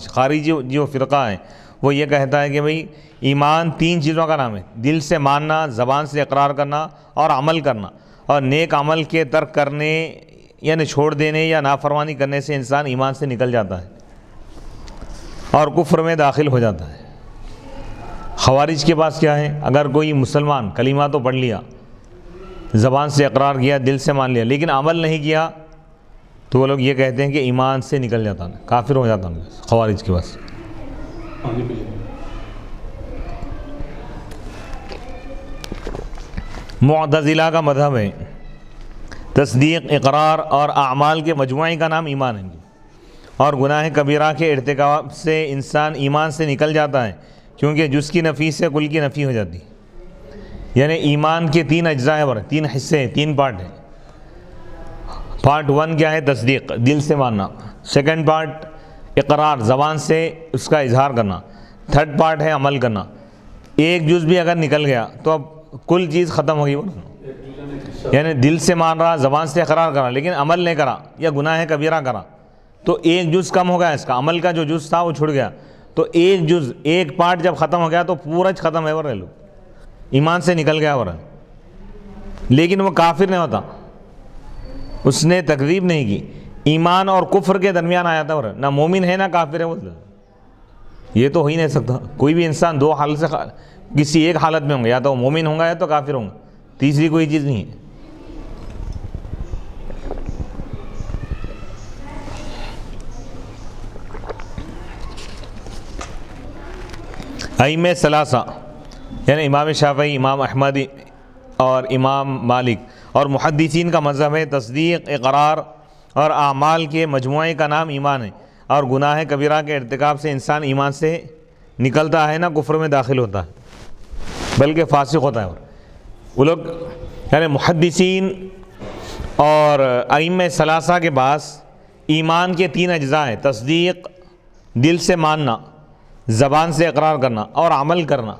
خارجی جو فرقہ ہے وہ یہ کہتا ہے کہ بھئی ایمان 3 چیزوں کا نام ہے، دل سے ماننا، زبان سے اقرار کرنا اور عمل کرنا، اور نیک عمل کے ترک کرنے یعنی چھوڑ دینے یا نافرمانی کرنے سے انسان ایمان سے نکل جاتا ہے اور کفر میں داخل ہو جاتا ہے۔ خوارج کے پاس کیا ہے، اگر کوئی مسلمان کلمہ تو پڑھ لیا، زبان سے اقرار کیا، دل سے مان لیا، لیکن عمل نہیں کیا تو وہ لوگ یہ کہتے ہیں کہ ایمان سے نکل جاتا ہے، کافر ہو جاتا ہے خوارج کے پاس۔ معتزلہ کا مذہب ہے تصدیق، اقرار اور اعمال کے مجموعے کا نام ایمان ہے، اور گناہ کبیرہ کے ارتکاب سے انسان ایمان سے نکل جاتا ہے، کیونکہ جز کی نفی سے کل کی نفی ہو جاتی ہے۔ یعنی ایمان کے 3 اجزاء ہیں، 3 حصے ہیں، 3 پارٹ ہیں۔ پارٹ 1 کیا ہے، تصدیق، دل سے ماننا۔ سیکنڈ پارٹ اقرار، زبان سے اس کا اظہار کرنا۔ تھرڈ پارٹ ہے عمل کرنا۔ ایک جز بھی اگر نکل گیا تو اب کل چیز ختم ہوگی، یعنی دل سے مان رہا، زبان سے اقرار کرا لیکن عمل نہیں کرا یا گناہ کبیرہ کرا تو ایک جز کم ہو گیا، اس کا عمل کا جو جز تھا وہ چھوٹ گیا، تو ایک جز، ایک پارٹ جب ختم ہو گیا تو پورا ختم ہے، وہ لوگ ایمان سے نکل گیا، لیکن وہ کافر نہیں ہوتا، اس نے تکذیب نہیں کی، ایمان اور کفر کے درمیان آیا تھا، نہ مومن ہے نہ کافر ہے، وہ یہ تو ہو ہی نہیں سکتا۔ کوئی بھی انسان 2 حالت سے کسی ایک حالت میں ہوں گا، یا تو مومن ہوں گا یا تو کافر ہوں گا، تیسری کوئی چیز نہیں ہے۔ ائمہ ثلاثہ یعنی امام شافعی، امام احمد اور امام مالک اور محدثین کا مذہب ہے تصدیق، اقرار اور اعمال کے مجموعے کا نام ایمان ہے، اور گناہ کبیرہ کے ارتکاب سے انسان ایمان سے نکلتا ہے، نہ کفر میں داخل ہوتا ہے بلکہ فاسق ہوتا ہے۔ وہ لوگ یعنی محدثین اور ائمہ ثلاثہ کے پاس ایمان کے 3 اجزاء ہیں: تصدیق، دل سے ماننا، زبان سے اقرار کرنا اور عمل کرنا۔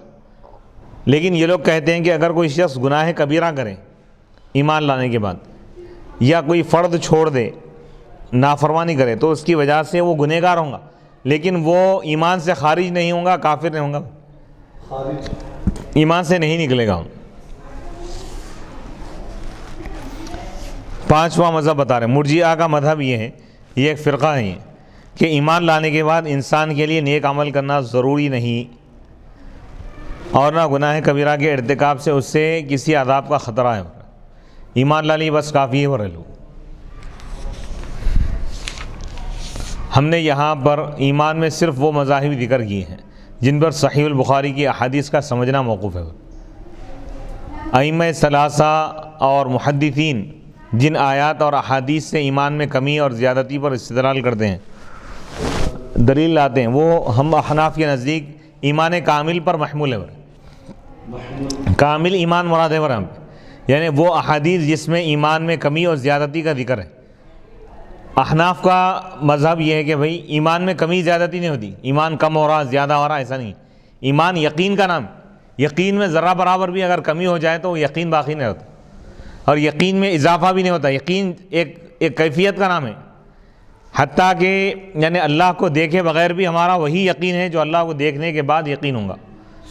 لیکن یہ لوگ کہتے ہیں کہ اگر کوئی شخص گناہ کبیرہ کرے ایمان لانے کے بعد، یا کوئی فرض چھوڑ دے، نافرمانی کرے، تو اس کی وجہ سے وہ گنہگار ہوں گا، لیکن وہ ایمان سے خارج نہیں ہوں گا، کافر نہیں ہوں گا، خارج ایمان سے نہیں نکلے گا۔ 5واں مذہب بتا رہے ہیں، مرجئہ کا مذہب یہ ہے، یہ ایک فرقہ ہے یہ، کہ ایمان لانے کے بعد انسان کے لیے نیک عمل کرنا ضروری نہیں، اور نہ گناہ کبیرہ کے ارتکاب سے اس سے کسی عذاب کا خطرہ ہے۔ ایمان لا لی بس کافی ہے ورلو۔ ہم نے یہاں پر ایمان میں صرف وہ مذاہب ذکر کیے ہیں جن پر صحیح البخاری کی احادیث کا سمجھنا موقوف ہے۔ ائمہ ثلاثہ اور محدثین جن آیات اور احادیث سے ایمان میں کمی اور زیادتی پر استدلال کرتے ہیں، دلیل لاتے ہیں، وہ ہم احناف کے نزدیک ایمان کامل پر محمول ہے۔ کامل ایمان مراد ہے ہم، یعنی وہ احادیث جس میں ایمان میں کمی اور زیادتی کا ذکر ہے۔ احناف کا مذہب یہ ہے کہ بھئی ایمان میں کمی زیادتی نہیں ہوتی، ایمان کم ہو رہا زیادہ ہو رہا ایسا نہیں، ایمان یقین کا نام، یقین میں ذرہ برابر بھی اگر کمی ہو جائے تو وہ یقین باقی نہیں ہوتا، اور یقین میں اضافہ بھی نہیں ہوتا۔ یقین ایک کیفیت کا نام ہے، حتیٰ کہ یعنی اللہ کو دیکھے بغیر بھی ہمارا وہی یقین ہے جو اللہ کو دیکھنے کے بعد یقین ہوگا۔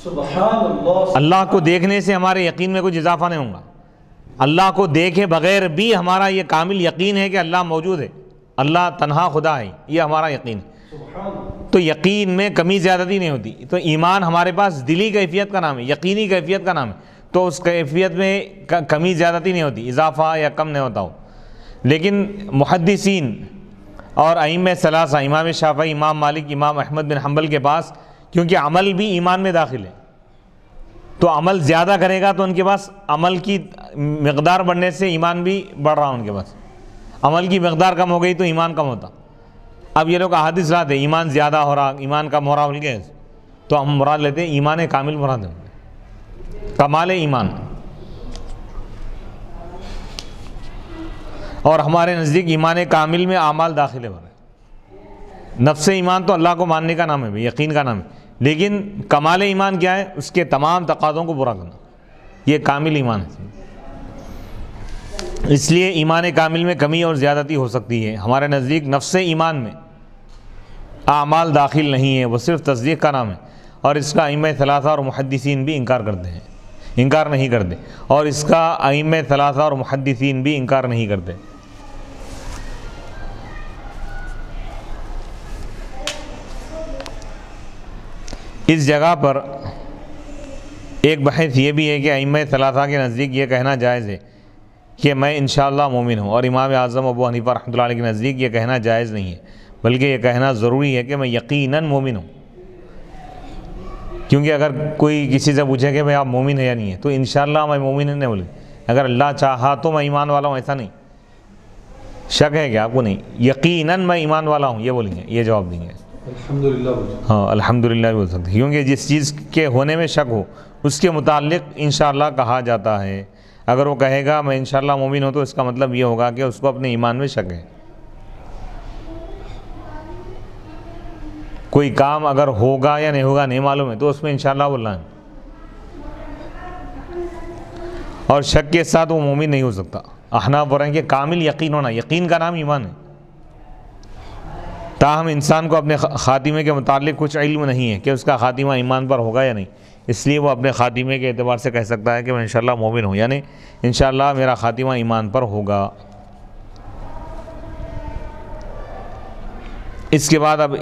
سبحان اللہ، اللہ کو دیکھنے سے ہمارے یقین میں کچھ اضافہ نہیں ہوگا، اللہ کو دیکھے بغیر بھی ہمارا یہ کامل یقین ہے کہ اللہ موجود ہے، اللہ تنہا خدا ہے، یہ ہمارا یقین ہے۔ تو یقین میں کمی زیادتی نہیں ہوتی۔ تو ایمان ہمارے پاس دلی کیفیت کا نام ہے، یقینی کیفیت کا نام ہے، تو اس کیفیت میں کمی زیادتی نہیں ہوتی، اضافہ یا کم نہیں ہوتا ہو۔ لیکن محدثین اور ائمہ ثلاثہ، امام شافعی، امام مالک، امام احمد بن حنبل کے پاس کیونکہ عمل بھی ایمان میں داخل ہے، تو عمل زیادہ کرے گا تو ان کے پاس عمل کی مقدار بڑھنے سے ایمان بھی بڑھ رہا ان کے پاس، عمل کی مقدار کم ہو گئی تو ایمان کم ہوتا۔ اب یہ لوگ احادیث لاتے ایمان زیادہ ہو رہا، ایمان کم ہو رہا بول کے، تو ہم مراد لیتے ہیں ایمان کامل مراد ہے، کمال ایمان۔ اور ہمارے نزدیک ایمان کامل میں اعمال داخل ہے۔ نفس ایمان تو اللہ کو ماننے کا نام ہے، یقین کا نام ہے، لیکن کمال ایمان کیا ہے؟ اس کے تمام تقاضوں کو پورا کرنا، یہ کامل ایمان ہے۔ اس لیے ایمان کامل میں کمی اور زیادتی ہو سکتی ہے۔ ہمارے نزدیک نفس ایمان میں اعمال داخل نہیں ہے، وہ صرف تصدیق کا نام ہے، اور اس کا ائمہ ثلاثہ اور محدثین بھی انکار کرتے ہیں، انکار نہیں کرتے، اور اس کا ائمہ ثلاثہ اور محدثین بھی انکار نہیں کرتے۔ اس جگہ پر ایک بحث یہ بھی ہے کہ ائمہ ثلاثہ کے نزدیک یہ کہنا جائز ہے کہ میں انشاءاللہ مومن ہوں، اور امام اعظم ابو حنیفہ رحمۃ اللہ علیہ کے نزدیک یہ کہنا جائز نہیں ہے، بلکہ یہ کہنا ضروری ہے کہ میں یقیناً مومن ہوں۔ کیونکہ اگر کوئی کسی سے پوچھے کہ بھئی آپ مومن ہے یا نہیں ہے، تو انشاءاللہ میں مومن نہیں بولے، اگر اللہ چاہا تو میں ایمان والا ہوں، ایسا نہیں۔ شک ہے کہ آپ کو نہیں، یقیناً میں ایمان والا ہوں، یہ بولیں گے، یہ جواب دیں گے۔ الحمدللہ، ہاں الحمدللہ بھی بول سکتے ہیں، کیونکہ جس چیز کے ہونے میں شک ہو اس کے متعلق انشاءاللہ کہا جاتا ہے۔ اگر وہ کہے گا میں انشاءاللہ مومن ہوں تو اس کا مطلب یہ ہوگا کہ اس کو اپنے ایمان میں شک ہے۔ کوئی کام اگر ہوگا یا نہیں ہوگا نہیں معلوم ہے تو اس میں انشاءاللہ بولنا ہے، اور شک کے ساتھ وہ مومن نہیں ہو سکتا۔ احناف بول رہے ہیں کہ کامل یقین ہونا، یقین کا نام ایمان ہے۔ تاہم انسان کو اپنے خاتمے کے متعلق کچھ علم نہیں ہے کہ اس کا خاتمہ ایمان پر ہوگا یا نہیں، اس لیے وہ اپنے خاتمے کے اعتبار سے کہہ سکتا ہے کہ میں انشاءاللہ مومن ہوں، یعنی انشاءاللہ میرا خاتمہ ایمان پر ہوگا۔ اس کے بعد اب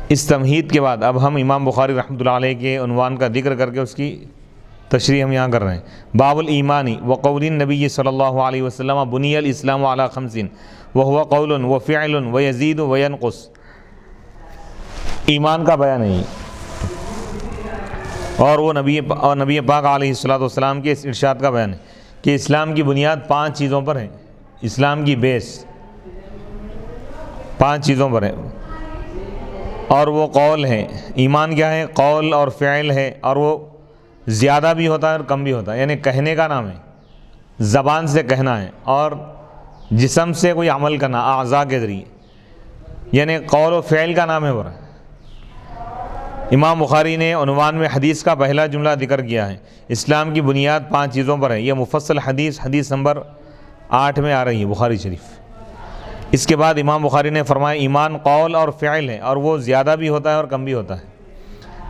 اس تمہید کے بعد اب ہم امام بخاری رحمۃ اللہ علیہ کے عنوان کا ذکر کر کے اس کی تشریح ہم یہاں کر رہے ہیں۔ باب الایمانی وقول النبی صلی اللہ علیہ وسلم بنی الاسلام علی خمس وهو قول وفعل ويزيد وينقص۔ ایمان کا بیان ہے، اور وہ نبی پاک علیہ الصلوۃ والسلام کے اس ارشاد کا بیان ہے کہ اسلام کی بنیاد 5 چیزوں پر ہے. اسلام کی بیس 5 چیزوں پر ہے، اور وہ قول ہے. ایمان کیا ہے؟ قول اور فعل ہے، اور وہ زیادہ بھی ہوتا ہے اور کم بھی ہوتا ہے. یعنی کہنے کا نام ہے، زبان سے کہنا ہے، اور جسم سے کوئی عمل کرنا اعضاء کے ذریعے، یعنی قول و فعل کا نام ہے وہ. امام بخاری نے عنوان میں حدیث کا پہلا جملہ ذکر کیا ہے، اسلام کی بنیاد 5 چیزوں پر ہے. یہ مفصل حدیث نمبر 8 میں آ رہی ہے بخاری شریف. اس کے بعد امام بخاری نے فرمایا ایمان قول اور فعل ہے، اور وہ زیادہ بھی ہوتا ہے اور کم بھی ہوتا ہے.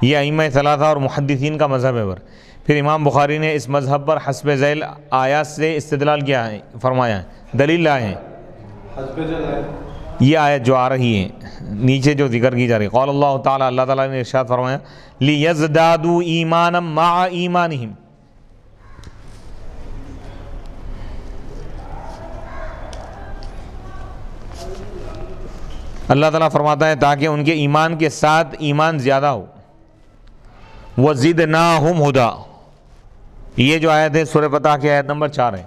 یہ ائمہ ثلاثہ اور محدثین کا مذہب ہے. پھر امام بخاری نے اس مذہب پر حسب ذیل آیات سے استدلال کیا ہے، فرمایا ہے، دلیل لائے ہیں. یہ آیت جو آ رہی ہے نیچے جو ذکر کی جا رہی ہے، قول اللہ تعالیٰ، اللہ تعالیٰ نے ارشاد فرمایا لِيَزْدَادُوا ایمانا مع ایمانہم. اللہ تعالیٰ فرماتا ہے تاکہ ان کے ایمان کے ساتھ ایمان زیادہ ہو. وَزِدْنَاهُمْ هُدًى. یہ جو آیت ہے سورہ فتح کی آیت نمبر 4 ہے.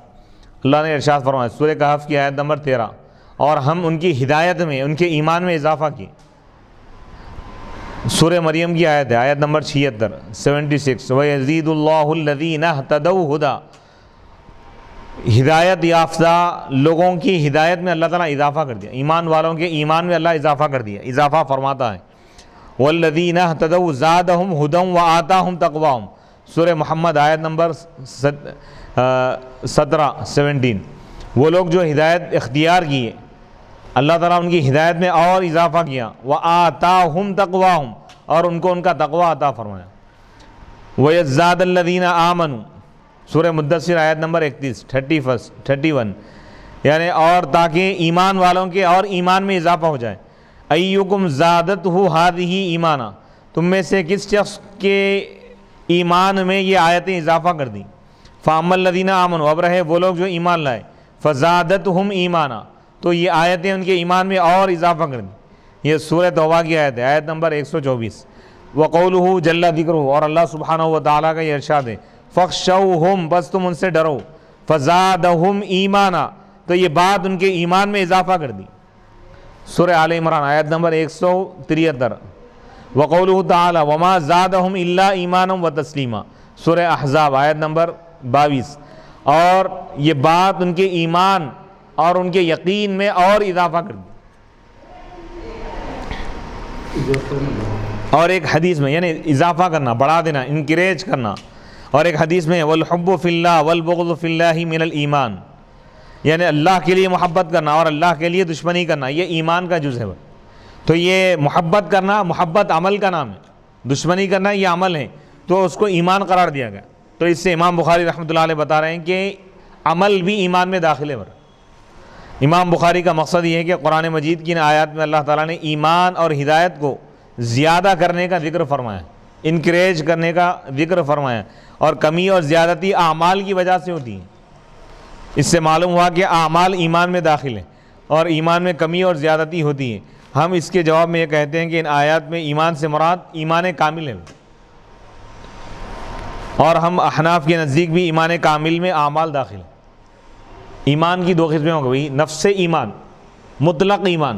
اللہ نے ارشاد فرمایا سورہ کہف کی آیت نمبر 13، اور ہم ان کی ہدایت میں، ان کے ایمان میں اضافہ کی. سورہ مریم کی آیت ہے، آیت نمبر 76 وَيَزِيدُ اللَّهُ الَّذِينَ اهْتَدَوْا هُدًى. ہدایت یافتہ لوگوں کی ہدایت میں اللہ تعالیٰ اضافہ کر دیا، ایمان والوں کے ایمان میں اللہ اضافہ کر دیا، اضافہ فرماتا ہے. وَالَّذِينَ اهْتَدَوْا زَادَهُمْ هُدًى وَآتَاهُمْ تَقْوَاهُمْ. سورہ محمد آیت نمبر 17. وہ لوگ جو ہدایت اختیار کیے، اللہ تعالیٰ ان کی ہدایت میں اور اضافہ کیا. وَآتَاهُمْ تَقْوَاهُمْ. اور ان کو ان کا تقوی عطا فرمایا. وَيَزْدَادَ الَّذِينَ آمَنُوا. سورہ مدثر آیت نمبر 31. یعنی اور تاکہ ایمان والوں کے اور ایمان میں اضافہ ہو جائے. ایکم زادتہ ہذہ ایمانا. تم میں سے کس شخص کے ایمان میں یہ آیتیں اضافہ کر دیں. فاما الذین آمنوا. اب رہے وہ لوگ جو ایمان لائے. فزادتہم ایمانا. تو یہ آیتیں ان کے ایمان میں اور اضافہ کر دیں. یہ سورہ توبہ کی آیت ہے، آیت نمبر 124. وقولہ جل ذکرہ. اور اللہ سبحانہ و تعالیٰ کا یہ ارشاد ہے فخشوہم. بس تم ان سے ڈرو. فزادہم ایمانا. تو یہ بات ان کے ایمان میں اضافہ کر دی. سورہ آل عمران آیت نمبر 173. وقولہ تعالی وما زادہم الا ایمانا وتسلیما. سورہ احزاب آیت نمبر 22. اور یہ بات ان کے ایمان اور ان کے یقین میں اور اضافہ کر دی. اور ایک حدیث میں یعنی اضافہ کرنا، بڑھا دینا، انکریج کرنا. اور ایک حدیث میں والحب فی اللہ والبغض فی اللہ من الایمان. یعنی اللہ کے لیے محبت کرنا اور اللہ کے لیے دشمنی کرنا، یہ ایمان کا جز ہے. تو یہ محبت کرنا، محبت عمل کا نام ہے، دشمنی کرنا یہ عمل ہے، تو اس کو ایمان قرار دیا گیا. تو اس سے امام بخاری رحمۃ اللہ علیہ بتا رہے ہیں کہ عمل بھی ایمان میں داخل ہے. امام بخاری کا مقصد یہ ہے کہ قرآن مجید کی ان آیات میں اللہ تعالیٰ نے ایمان اور ہدایت کو زیادہ کرنے کا ذکر فرمایا، انکریج کرنے کا ذکر فرمایا. اور کمی اور زیادتی اعمال کی وجہ سے ہوتی ہیں. اس سے معلوم ہوا کہ اعمال ایمان میں داخل ہیں اور ایمان میں کمی اور زیادتی ہوتی ہے. ہم اس کے جواب میں یہ کہتے ہیں کہ ان آیات میں ایمان سے مراد ایمان کامل ہے. اور ہم احناف کے نزدیک بھی ایمان کامل میں اعمال داخل ہیں. ایمان کی 2 قسمیں ہو گئی، نفس ایمان، مطلق ایمان،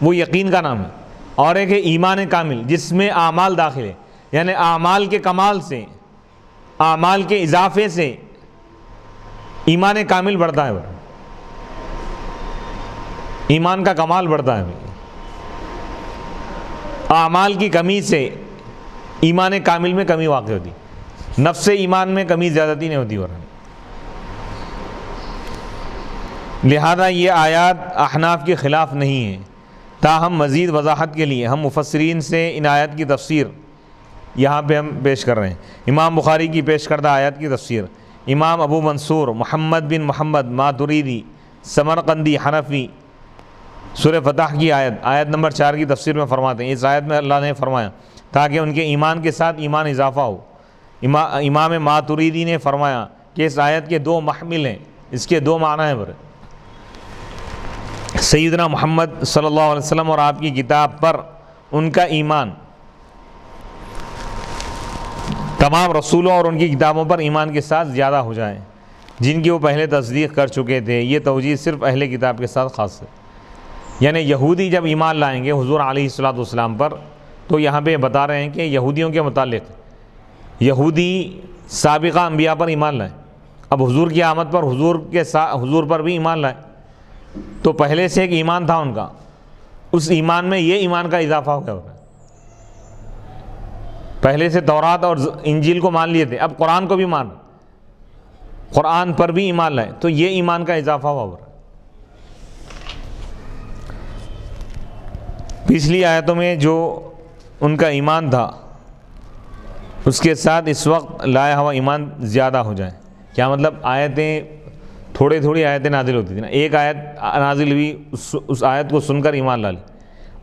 وہ یقین کا نام ہے، اور ایک ہے ایمان کامل جس میں اعمال داخل ہے. یعنی اعمال کے کمال سے، اعمال کے اضافے سے ایمان کامل بڑھتا ہے. ایمان کا کمال بڑھتا ہے. اعمال کی کمی سے ایمان کامل میں کمی واقع ہوتی، نفس ایمان میں کمی زیادتی نہیں ہوتی. لہذا یہ آیات احناف کے خلاف نہیں ہیں. تاہم مزید وضاحت کے لیے ہم مفسرین سے ان آیات کی تفسیر یہاں پہ ہم پیش کر رہے ہیں. امام بخاری کی پیش کردہ آیات کی تفسیر امام ابو منصور محمد بن محمد ماتریدی سمرقندی حنفی سورہ فتح کی آیت نمبر 4 کی تفسیر میں فرماتے ہیں. اس آیت میں اللہ نے فرمایا تاکہ ان کے ایمان کے ساتھ ایمان اضافہ ہو. امام ماتریدی نے فرمایا کہ اس آیت کے 2 محمل ہیں، اس کے 2 معنی ہیں. سیدنا محمد صلی اللہ علیہ وسلم اور آپ کی کتاب پر ان کا ایمان. تمام رسولوں اور ان کی کتابوں پر ایمان کے ساتھ زیادہ ہو جائیں جن کی وہ پہلے تصدیق کر چکے تھے۔ یہ توجیہ صرف اہل کتاب کے ساتھ خاص ہے، یعنی یہودی جب ایمان لائیں گے حضور علیہ الصلوۃ والسلام پر، تو یہاں پہ بتا رہے ہیں کہ یہودیوں کے متعلق یہودی سابقہ انبیاء پر ایمان لائیں، اب حضور کی آمد پر حضور پر بھی ایمان لائیں، تو پہلے سے ایک ایمان تھا ان کا، اس ایمان میں یہ ایمان کا اضافہ ہو گیا۔ پہلے سے تورات اور انجیل کو مان لیے تھے، اب قرآن کو بھی مان، قرآن پر بھی ایمان لائے، تو یہ ایمان کا اضافہ ہوا۔ پچھلی آیتوں میں جو ان کا ایمان تھا اس کے ساتھ اس وقت لایا ہوا ایمان زیادہ ہو جائے، کیا مطلب؟ آیتیں تھوڑی آیتیں نازل ہوتی تھیں نا، ایک آیت نازل ہوئی اس آیت کو سن کر ایمان لا لی،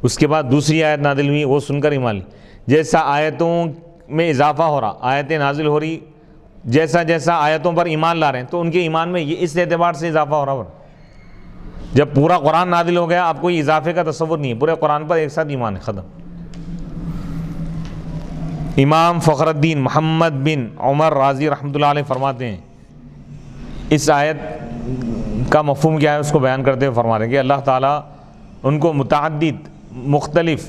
اس کے بعد دوسری آیت نازل ہوئی وہ سن کر ایمان لی، جیسا آیتوں میں اضافہ ہو رہا، آیتیں نازل ہو رہی، جیسا آیتوں پر ایمان لا رہے ہیں تو ان کے ایمان میں یہ اس اعتبار سے اضافہ ہو رہا۔ جب پورا قرآن نازل ہو گیا اب کوئی اضافے کا تصور نہیں ہے، پورے قرآن پر ایک ساتھ ایمان ہے، ختم۔ امام فخر الدین محمد بن عمر رازی رحمۃ اللہ علیہ فرماتے ہیں، اس آیت کا مفہوم کیا ہے اس کو بیان کرتے ہوئے فرما رہے ہیں کہ اللہ تعالیٰ ان کو متعدد مختلف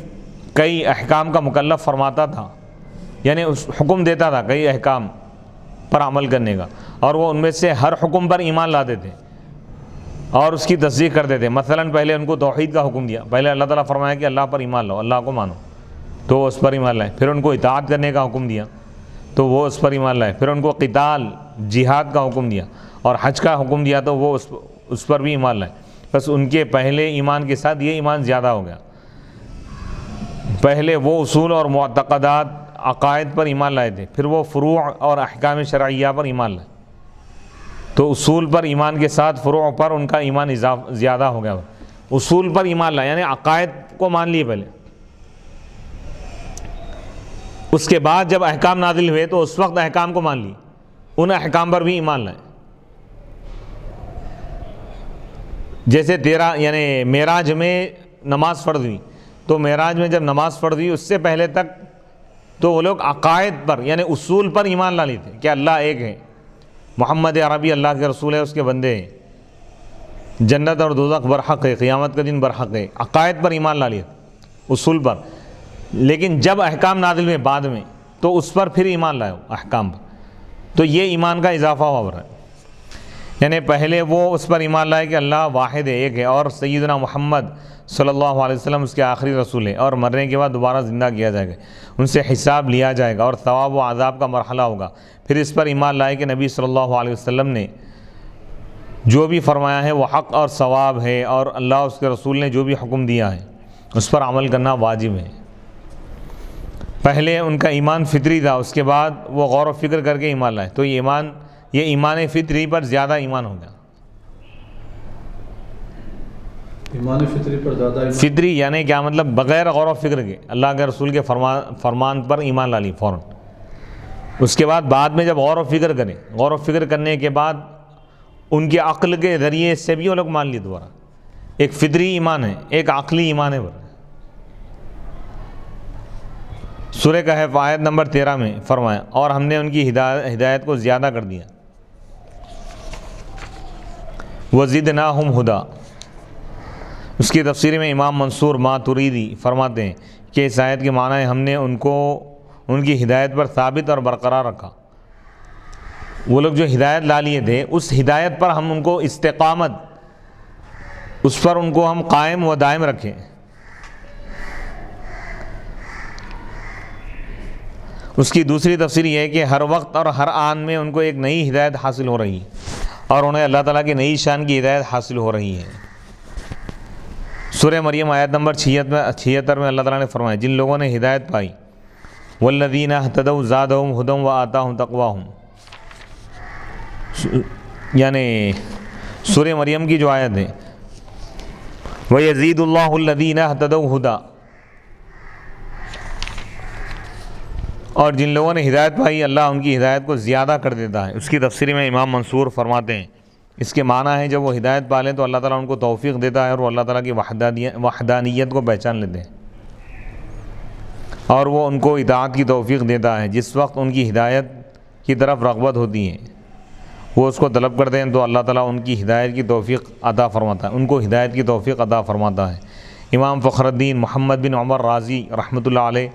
کئی احکام کا مکلف فرماتا تھا، یعنی اس حکم دیتا تھا کئی احکام پر عمل کرنے کا، اور وہ ان میں سے ہر حکم پر ایمان لاتے تھے اور اس کی تصدیق کرتے تھے۔ مثلا پہلے ان کو توحید کا حکم دیا، پہلے اللہ تعالیٰ فرمایا کہ اللہ پر ایمان لاؤ، اللہ کو مانو، تو وہ اس پر ایمان لائے۔ پھر ان کو اطاعت کرنے کا حکم دیا تو وہ اس پر ایمان لائے۔ پھر ان کو قتال جہاد کا حکم دیا اور حج کا حکم دیا تو وہ اس پر بھی ایمان لائے۔ بس ان کے پہلے ایمان کے ساتھ یہ ایمان زیادہ ہو گیا۔ پہلے وہ اصول اور معتقدات عقائد پر ایمان لائے تھے، پھر وہ فروع اور احکام شرعیہ پر ایمان لائے، تو اصول پر ایمان کے ساتھ فروع پر ان کا ایمان زیادہ ہو گیا۔ اصول پر ایمان لائے یعنی عقائد کو مان لیے پہلے، اس کے بعد جب احکام نازل ہوئے تو اس وقت احکام کو مان لی، ان احکام پر بھی ایمان لائے۔ جیسے یعنی معراج میں نماز فرض ہوئی، تو معراج میں جب نماز فرض ہوئی اس سے پہلے تک تو وہ لوگ عقائد پر یعنی اصول پر ایمان لا لیے تھے کہ اللہ ایک ہے، محمد عربی اللہ کے رسول ہے، اس کے بندے ہیں، جنت اور دوزخ برحق ہے، قیامت کا دن برحق ہے، عقائد پر ایمان لا لیے اصول پر۔ لیکن جب احکام نازل ہوئے بعد میں تو اس پر پھر ایمان لائے احکام پر، تو یہ ایمان کا اضافہ ہوا ہے۔ یعنی پہلے وہ اس پر ایمان لائے کہ اللہ واحد ہے، ایک ہے، اور سیدنا محمد صلی اللہ علیہ وسلم اس کے آخری رسول ہے، اور مرنے کے بعد دوبارہ زندہ کیا جائے گا، ان سے حساب لیا جائے گا اور ثواب و عذاب کا مرحلہ ہوگا۔ پھر اس پر ایمان لائے کہ نبی صلی اللہ علیہ وسلم نے جو بھی فرمایا ہے وہ حق اور ثواب ہے، اور اللہ اس کے رسول نے جو بھی حکم دیا ہے اس پر عمل کرنا واجب ہے۔ پہلے ان کا ایمان فطری تھا، اس کے بعد وہ غور و فکر کر کے ایمان لائے، تو یہ ایمان فطری پر زیادہ ایمان ہو گیا۔ ایمان فطری پر زیادہ ایمان، فطری یعنی کیا مطلب؟ بغیر غور و فکر کے اللہ کے رسول کے فرمان پر ایمان لا لی فوراً۔ اس کے بعد میں جب غور و فکر کریں، غور و فکر کرنے کے بعد ان کے عقل کے ذریعے سے بھی وہ لوگ مان لیے دوبارہ۔ ایک فطری ایمان ہے، ایک عقلی ایمان ہے۔ سورہ کہف آیت نمبر 13 میں فرمایا، اور ہم نے ان کی ہدایت کو زیادہ کر دیا، وَزِدْنَاهُمْ هُدًى۔ اس کی تفسیر میں امام منصور ماتوریدی فرماتے ہیں کہ اس آیت کے معنی ہے ہم نے ان کو ان کی ہدایت پر ثابت اور برقرار رکھا۔ وہ لوگ جو ہدایت لا لیے تھے اس ہدایت پر ہم ان کو استقامت، اس پر ان کو ہم قائم و دائم رکھیں۔ اس کی دوسری تفسیر یہ ہے کہ ہر وقت اور ہر آن میں ان کو ایک نئی ہدایت حاصل ہو رہی ہے اور انہیں اللہ تعالیٰ کی نئی شان کی ہدایت حاصل ہو رہی ہے۔ سورہ مریم آیت نمبر 76 میں اللہ تعالیٰ نے فرمایا، جن لوگوں نے ہدایت پائی، والذین اہتدوا زادہم ھدی وآتاہم تقواہم، یعنی سورہ مریم کی جو آیت ہے، وَيَزِيدُ اللَّهُ الَّذِينَ اهْتَدَوْا هُدًى، اور جن لوگوں نے ہدایت پائی اللہ ان کی ہدایت کو زیادہ کر دیتا ہے۔ اس کی تفسیر میں امام منصور فرماتے ہیں اس کے معنی ہے جب وہ ہدایت پالیں تو اللہ تعالیٰ ان کو توفیق دیتا ہے اور وہ اللہ تعالیٰ کی وحدانیت کو پہچان لیتے ہیں۔ اور وہ ان کو اطاعت کی توفیق دیتا ہے جس وقت ان کی ہدایت کی طرف رغبت ہوتی ہے، وہ اس کو طلب کرتے ہیں تو اللہ تعالیٰ ان کی ہدایت کی توفیق عطا فرماتا ہے، ان کو ہدایت کی توفیق عطا فرماتا ہے۔ امام فخر الدین محمد بن عمر رازی رحمۃ اللہ علیہ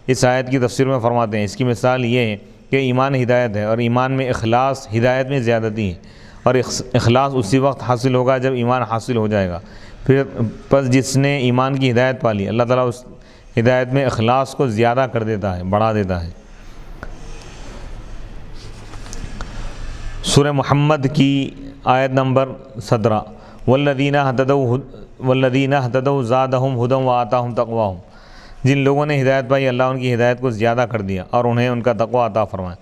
اس آیت کی تفسیر میں فرماتے ہیں، اس کی مثال یہ ہے کہ ایمان ہدایت ہے، اور ایمان میں اخلاص ہدایت میں زیادتی ہے، اور اخلاص اسی وقت حاصل ہوگا جب ایمان حاصل ہو جائے گا۔ پھر پس جس نے ایمان کی ہدایت پالی، اللہ تعالیٰ اس ہدایت میں اخلاص کو زیادہ کر دیتا ہے، بڑھا دیتا ہے۔ سورہ محمد کی آیت نمبر 17، والذین اہتدوا زادہم ھدی وآتاہم تقواہم، جن لوگوں نے ہدایت پائی اللہ ان کی ہدایت کو زیادہ کر دیا اور انہیں ان کا تقوی عطا فرمایا۔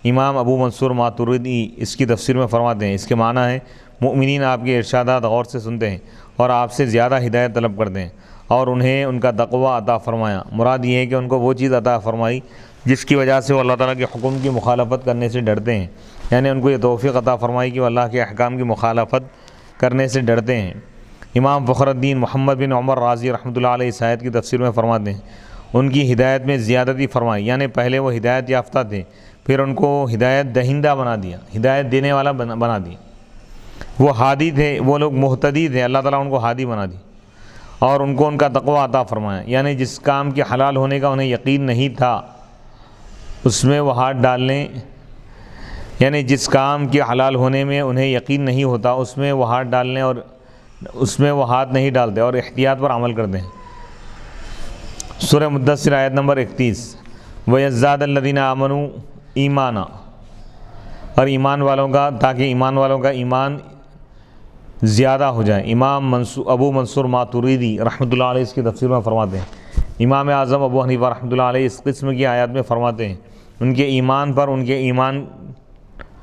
امام ابو منصور ماتوریدی اس کی تفسیر میں فرماتے ہیں، اس کے معنی ہے مؤمنین آپ کے ارشادات غور سے سنتے ہیں اور آپ سے زیادہ ہدایت طلب کرتے ہیں اور انہیں ان کا تقوی عطا فرمایا۔ مراد یہ ہے کہ ان کو وہ چیز عطا فرمائی جس کی وجہ سے وہ اللہ تعالیٰ کے حکم کی مخالفت کرنے سے ڈرتے ہیں، یعنی ان کو یہ توفیق عطا فرمائی کہ وہ اللہ کے احکام کی مخالفت کرنے سے ڈرتے ہیں۔ امام فخر الدین محمد بن عمر رازی رحمۃ اللہ علیہ اس آیت کی تفسیر میں فرماتے ہیں، ان کی ہدایت میں زیادتی فرمائی، یعنی پہلے وہ ہدایت یافتہ تھے، پھر ان کو ہدایت دہندہ بنا دیا، ہدایت دینے والا بنا دیا۔ وہ ہادی تھے، وہ لوگ مہتدی تھے، اللہ تعالیٰ ان کو ہادی بنا دی اور ان کو ان کا تقوی عطا فرمایا، یعنی جس کام کے حلال ہونے کا انہیں یقین نہیں تھا اس میں وہ ہاتھ ڈالنے، یعنی جس کام کے حلال ہونے میں انہیں یقین نہیں ہوتا اس میں وہ ہاتھ ڈالنے اور اس میں وہ ہاتھ نہیں ڈالتے اور احتیاط پر عمل کرتے ہیں۔ سورہ مدثر آیت نمبر 31، وَيَزْدَادَ الَّذِينَ آمَنُوا ایمانا، اور ایمان والوں کا، تاکہ ایمان والوں کا ایمان زیادہ ہو جائے۔ امام ابو منصور ماتوریدی رحمۃ اللہ علیہ اس کی تفسیر میں فرماتے ہیں، امام اعظم ابو حنیفہ رحمۃ اللہ علیہ اس قسم کی آیات میں فرماتے ہیں ان کے ایمان پر ان کے ایمان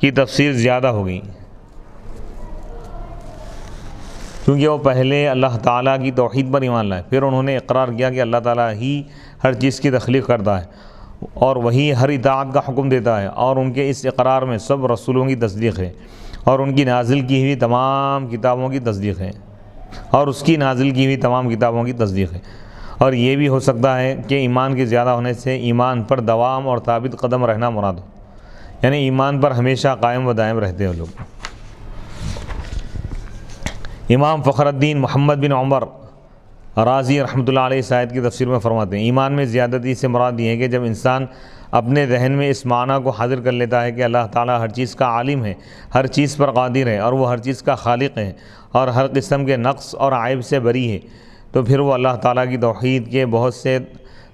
کی تفسیر زیادہ ہو گئی، کیونکہ وہ پہلے اللہ تعالیٰ کی توحید پر ایمان لائے، پھر انہوں نے اقرار کیا کہ اللہ تعالیٰ ہی ہر چیز کی تخلیق کرتا ہے اور وہی ہر اطاعت کا حکم دیتا ہے، اور ان کے اس اقرار میں سب رسولوں کی تصدیق ہے اور ان کی نازل کی ہوئی تمام کتابوں کی تصدیق ہے، اور اس کی نازل کی ہوئی تمام کتابوں کی تصدیق ہے۔ اور یہ بھی ہو سکتا ہے کہ ایمان کے زیادہ ہونے سے ایمان پر دوام اور ثابت قدم رہنا مراد ہو، یعنی ایمان پر ہمیشہ قائم و دائم رہتے ہیں لوگ۔ امام فخر الدین محمد بن عمر رازی رحمۃ اللہ علیہ اس آیت کی تفسیر میں فرماتے ہیں، ایمان میں زیادتی سے مراد یہ ہے کہ جب انسان اپنے ذہن میں اس معنی کو حاضر کر لیتا ہے کہ اللہ تعالیٰ ہر چیز کا عالم ہے، ہر چیز پر قادر ہے اور وہ ہر چیز کا خالق ہے اور ہر قسم کے نقص اور عیب سے بری ہے، تو پھر وہ اللہ تعالیٰ کی توحید کے بہت سے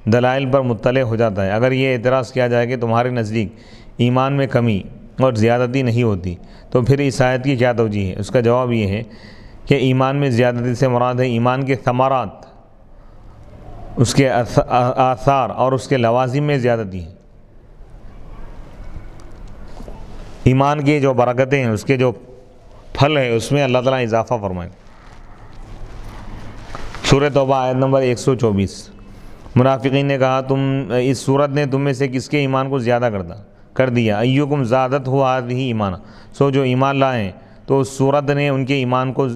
دلائل پر مطلع ہو جاتا ہے۔ اگر یہ اعتراض کیا جائے کہ تمہارے نزدیک ایمان میں کمی اور زیادتی نہیں ہوتی تو پھر اس آیت کی کیا توجیہ ہے؟ اس کا جواب یہ ہے کہ ایمان میں زیادتی سے مراد ہے ایمان کے ثمرات، اس کے آثار اور اس کے لوازم میں زیادتی ہے۔ ایمان کی جو برکتیں ہیں، اس کے جو پھل ہیں، اس میں اللہ تعالیٰ اضافہ فرمائے۔ سورہ توبہ آیت نمبر 124، منافقین نے کہا اس صورت نے تم میں سے کس کے ایمان کو زیادہ کر دیا؟ ایکم زادت ہذہ ایمانا، سو جو ایمان لائیں تو اس صورت نے ان کے ایمان کو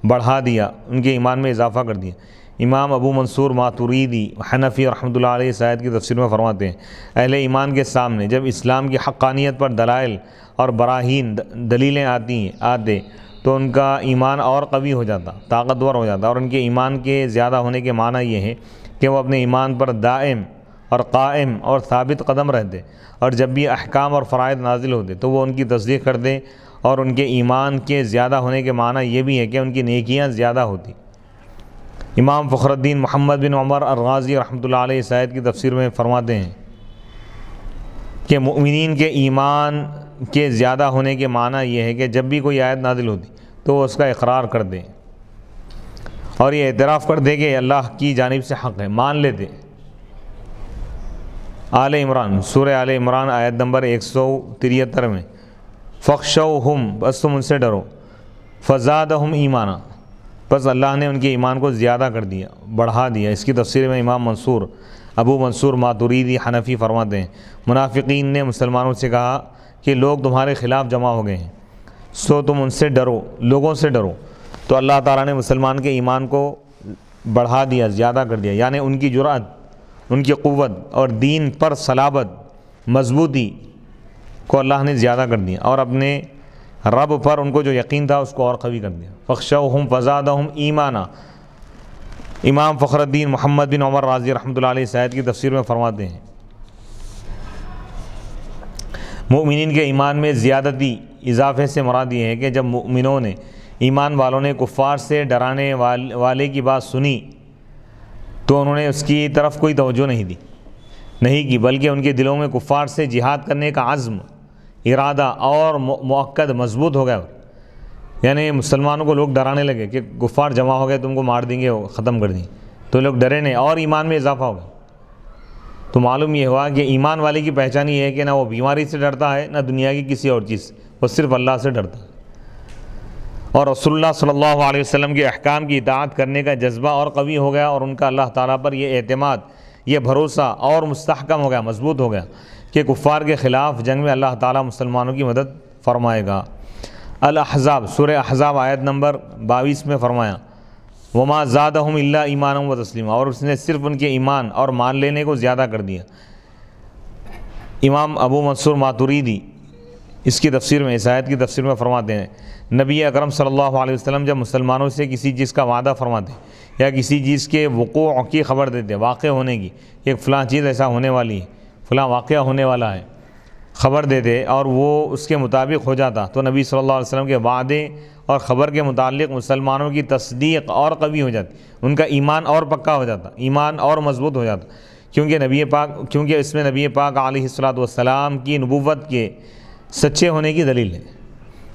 بڑھا دیا، ان کے ایمان میں اضافہ کر دیا۔ امام ابو منصور ماتوریدی حنفی رحمۃ اللہ علیہ اس آیت کی تفسیر میں فرماتے ہیں، اہل ایمان کے سامنے جب اسلام کی حقانیت پر دلائل اور براہین دلیلیں آتے تو ان کا ایمان اور قوی ہو جاتا، طاقتور ہو جاتا، اور ان کے ایمان کے زیادہ ہونے کے معنی یہ ہے کہ وہ اپنے ایمان پر دائم اور قائم اور ثابت قدم رہتے، اور جب بھی احکام اور فرائض نازل ہوتے تو وہ ان کی تصدیق کرتے، اور ان کے ایمان کے زیادہ ہونے کے معنی یہ بھی ہے کہ ان کی نیکیاں زیادہ ہوتی۔ امام فخر الدین محمد بن عمر الرازی رحمۃ اللہ علیہ اس آیت کی تفسیر میں فرماتے ہیں کہ مؤمنین کے ایمان کے زیادہ ہونے کے معنی یہ ہے کہ جب بھی کوئی آیت نازل ہوتی تو وہ اس کا اقرار کر دیں اور یہ اعتراف کر دے کہ اللہ کی جانب سے حق ہے، مان لیتے۔ آل عمران، سورہ آل عمران آیت نمبر 173 میں، فخشوہم، بس تم ان سے ڈرو، فزادہم ایمانا، بس اللہ نے ان کے ایمان کو زیادہ کر دیا، بڑھا دیا۔ اس کی تفسیر میں امام ابو منصور ماتوریدی حنفی فرماتے ہیں، منافقین نے مسلمانوں سے کہا کہ لوگ تمہارے خلاف جمع ہو گئے ہیں، سو تم ان سے ڈرو، لوگوں سے ڈرو، تو اللہ تعالیٰ نے مسلمان کے ایمان کو بڑھا دیا، زیادہ کر دیا، یعنی ان کی جرأت ان کی قوت اور دین پر صلابت مضبوطی کو اللہ نے زیادہ کر دیا، اور اپنے رب پر ان کو جو یقین تھا اس کو اور قوی کر دیا۔ فخشوہم فزادہم ایمانا۔ امام فخر الدین محمد بن عمر رازی رحمۃ اللہ علیہ اس آیت کی تفسیر میں فرماتے ہیں، مومنین کے ایمان میں زیادتی اضافے سے مراد یہ ہے کہ جب مومنوں نے، ایمان والوں نے کفار سے ڈرانے والے کی بات سنی تو انہوں نے اس کی طرف کوئی توجہ نہیں کی، بلکہ ان کے دلوں میں کفار سے جہاد کرنے کا عزم، ارادہ اور مؤکد مضبوط ہو گیا۔ یعنی مسلمانوں کو لوگ ڈرانے لگے کہ کفار جمع ہو گئے، تم کو مار دیں گے، ختم کر دیں، تو لوگ ڈرے نہیں اور ایمان میں اضافہ ہو گیا۔ تو معلوم یہ ہوا کہ ایمان والے کی پہچان یہ ہے کہ نہ وہ بیماری سے ڈرتا ہے نہ دنیا کی کسی اور چیز، وہ صرف اللہ سے ڈرتا ہے، اور رسول اللہ صلی اللہ علیہ وسلم کے احکام کی اطاعت کرنے کا جذبہ اور قوی ہو گیا، اور ان کا اللہ تعالیٰ پر یہ اعتماد، یہ بھروسہ اور مستحکم ہو گیا، مضبوط ہو گیا کہ کفار کے خلاف جنگ میں اللہ تعالیٰ مسلمانوں کی مدد فرمائے گا۔ الاحزاب، سورہ احزاب آیت نمبر 22 میں فرمایا، وما زادہم الا ایمانا و تسلیما، اور اس نے صرف ان کے ایمان اور مان لینے کو زیادہ کر دیا۔ امام ابو منصور ماتوریدی اس کی تفسیر میں، اس آیت کی تفسیر میں فرماتے ہیں، نبی اکرم صلی اللہ علیہ وسلم جب مسلمانوں سے کسی چیز کا وعدہ فرماتے یا کسی چیز کے وقوع کی خبر دیتے، واقع ہونے کی، ایک فلاں چیز ایسا ہونے والی ہے، فلاں واقعہ ہونے والا ہے، خبر دیتے اور وہ اس کے مطابق ہو جاتا، تو نبی صلی اللہ علیہ وسلم کے وعدے اور خبر کے متعلق مسلمانوں کی تصدیق اور قوی ہو جاتی، ان کا ایمان اور پکا ہو جاتا، ایمان اور مضبوط ہو جاتا، کیونکہ اس میں نبی پاک علیہ الصلوۃ والسلام کی نبوت کے سچے ہونے کی دلیل ہے،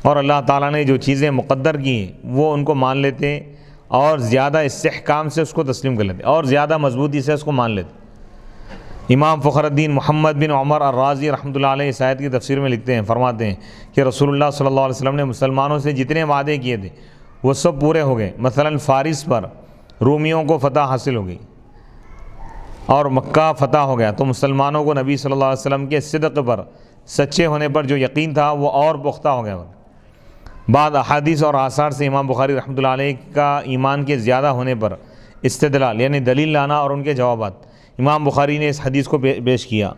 اور اللہ تعالیٰ نے جو چیزیں مقدر کی ہیں وہ ان کو مان لیتے اور زیادہ استحکام سے اس کو تسلیم کر لیتے اور زیادہ مضبوطی سے اس کو مان لیتے۔ امام فخر الدین محمد بن عمر الرازی رحمۃ اللہ علیہ اس آیت کی تفسیر میں لکھتے ہیں، فرماتے ہیں کہ رسول اللہ صلی اللہ علیہ وسلم نے مسلمانوں سے جتنے وعدے کیے تھے وہ سب پورے ہو گئے۔ مثلا فارس پر رومیوں کو فتح حاصل ہو گئی اور مکہ فتح ہو گیا، تو مسلمانوں کو نبی صلی اللہ علیہ وسلم کے صدق پر، سچے ہونے پر جو یقین تھا وہ اور پختہ ہو گیا۔ بعض احادیث اور آثار سے امام بخاری رحمۃ اللہ علیہ کا ایمان کے زیادہ ہونے پر استدلال، یعنی دلیل لانا اور ان کے جوابات، امام بخاری نے اس حدیث کو پیش کیا،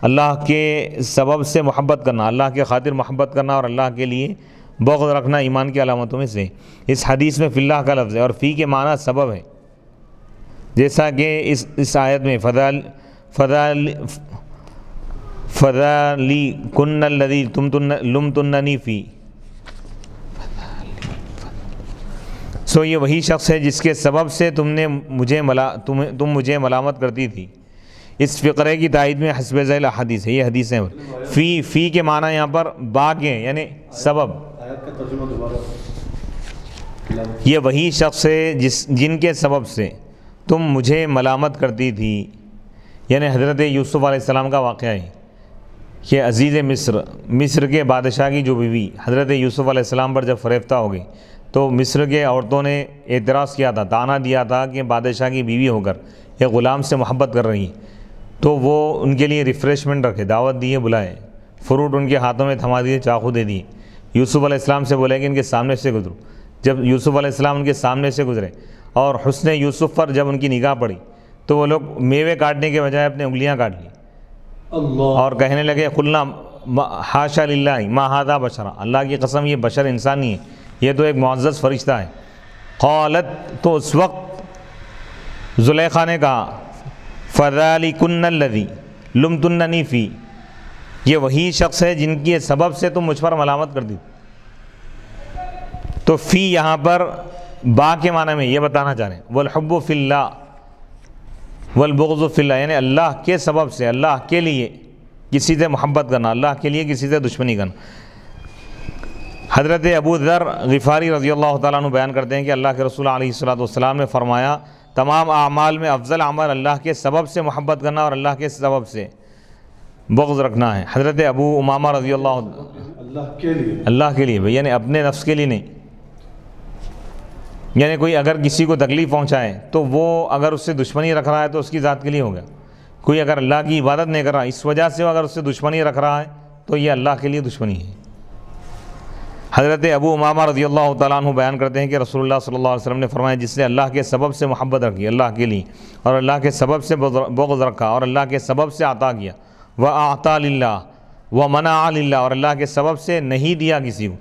اللہ کے سبب سے محبت کرنا، اللہ کے خاطر محبت کرنا اور اللہ کے لیے بغض رکھنا ایمان کی علامتوں میں سے۔ اس حدیث میں فی اللہ کا لفظ ہے اور فی کے معنی سبب ہے، جیسا کہ اس آیت میں فذلی کن الذی لمتننی فی، سو یہ وہی شخص ہے جس کے سبب سے تم مجھے ملامت کرتی تھی۔ اس فقرے کی تائید میں حسب ذیل حدیث ہے، یہ حدیث ہیں۔ فی کے معنی یہاں پر با کے ہیں، یعنی سبب۔ آیت کا ترجمہ دوبارہ۔ یہ وہی شخص ہے جن کے سبب سے تم مجھے ملامت کرتی تھی، یعنی حضرت یوسف علیہ السلام کا واقعہ ہے کہ عزیز مصر کے بادشاہ کی جو بیوی حضرت یوسف علیہ السلام پر جب فریفتہ ہو گئی تو مصر کے عورتوں نے اعتراض کیا تھا، طعنہ دیا تھا کہ بادشاہ کی بیوی ہو کر ایک غلام سے محبت کر رہی ہیں، تو وہ ان کے لیے ریفریشمنٹ رکھے، دعوت دیے، بلائے، فروٹ ان کے ہاتھوں میں تھما دیے، چاقو دے دیے، یوسف علیہ السلام سے بولے کہ ان کے سامنے سے گزرو۔ جب یوسف علیہ السلام ان کے سامنے سے گزرے اور حسن یوسف پر جب ان کی نگاہ پڑی تو وہ لوگ میوے کاٹنے کے بجائے اپنے انگلیاں کاٹ لی اور کہنے لگے قلنا حاشا للہ ما ھذا بشرا، اللہ کی قسم یہ بشر انسان نہیں ہے، یہ تو ایک معزز فرشتہ ہے۔ قالت، تو اس وقت زلیخا نے کہا فذلکن الذی لمتننی فی، یہ وہی شخص ہے جن کے سبب سے تم مجھ پر ملامت کر دی۔ تو فی یہاں پر با کے معنی میں یہ بتانا چاہ رہے ہیں، والحب فی اللہ والبغض فی اللہ، یعنی اللہ کے سبب سے، اللہ کے لیے کسی سے محبت کرنا، اللہ کے لیے کسی سے دشمنی کرنا۔ حضرت ابو ذر غفاری رضی اللہ تعالیٰ عنہ بیان کرتے ہیں کہ اللہ کے رسول علیہ الصلوۃ والسلام نے فرمایا، تمام اعمال میں افضل عمل اللہ کے سبب سے محبت کرنا اور اللہ کے سبب سے بغض رکھنا ہے۔ حضرت ابو امامہ رضی اللہ کے لیے بھائی، یعنی اپنے نفس کے لیے نہیں، یعنی کوئی اگر کسی کو تکلیف پہنچائے تو وہ اگر اس سے دشمنی رکھ رہا ہے تو اس کی ذات کے لیے ہو گیا، کوئی اگر اللہ کی عبادت نہیں کر رہا اس وجہ سے اگر اس سے دشمنی رکھ رہا ہے تو یہ اللہ کے لیے دشمنی ہے۔ حضرت ابو امامہ رضی اللہ تعالیٰ عنہ بیان کرتے ہیں کہ رسول اللہ صلی اللہ علیہ وسلم نے فرمایا جس نے اللہ کے سبب سے محبت رکھی اللہ کے لیے اور اللہ کے سبب سے بغض رکھا اور اللہ کے سبب سے عطا کیا وَأَعْطَى لِلَّهِ وَمَنَعَ لِلَّهِ اور اللہ کے سبب سے نہیں دیا کسی کو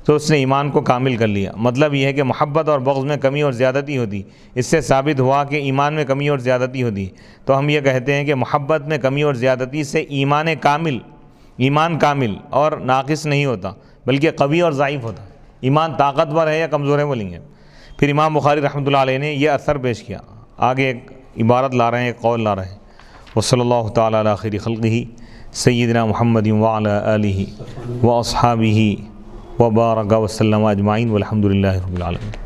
تو اس نے ایمان کو کامل کر لیا۔ مطلب یہ ہے کہ محبت اور بغض میں کمی اور زیادتی ہوتی، اس سے ثابت ہوا کہ ایمان میں کمی اور زیادتی ہوتی، تو ہم یہ کہتے ہیں کہ محبت میں کمی اور زیادتی سے ایمان کامل اور ناقص نہیں ہوتا بلکہ قوی اور ضعیف ہوتا۔ ایمان طاقتور ہے یا کمزور ہے بولیں گے۔ پھر امام بخاری رحمۃ اللہ علیہ نے یہ اثر پیش کیا، آگے ایک عبارت لا رہے ہیں، ایک قول لا رہے ہیں۔ وصلی اللہ تعالیٰ علی خیر خلقہ سیدنا محمد وعلی آلہ واصحابہ وبارک وسلم اجمعین والحمد للہ رب العالمین۔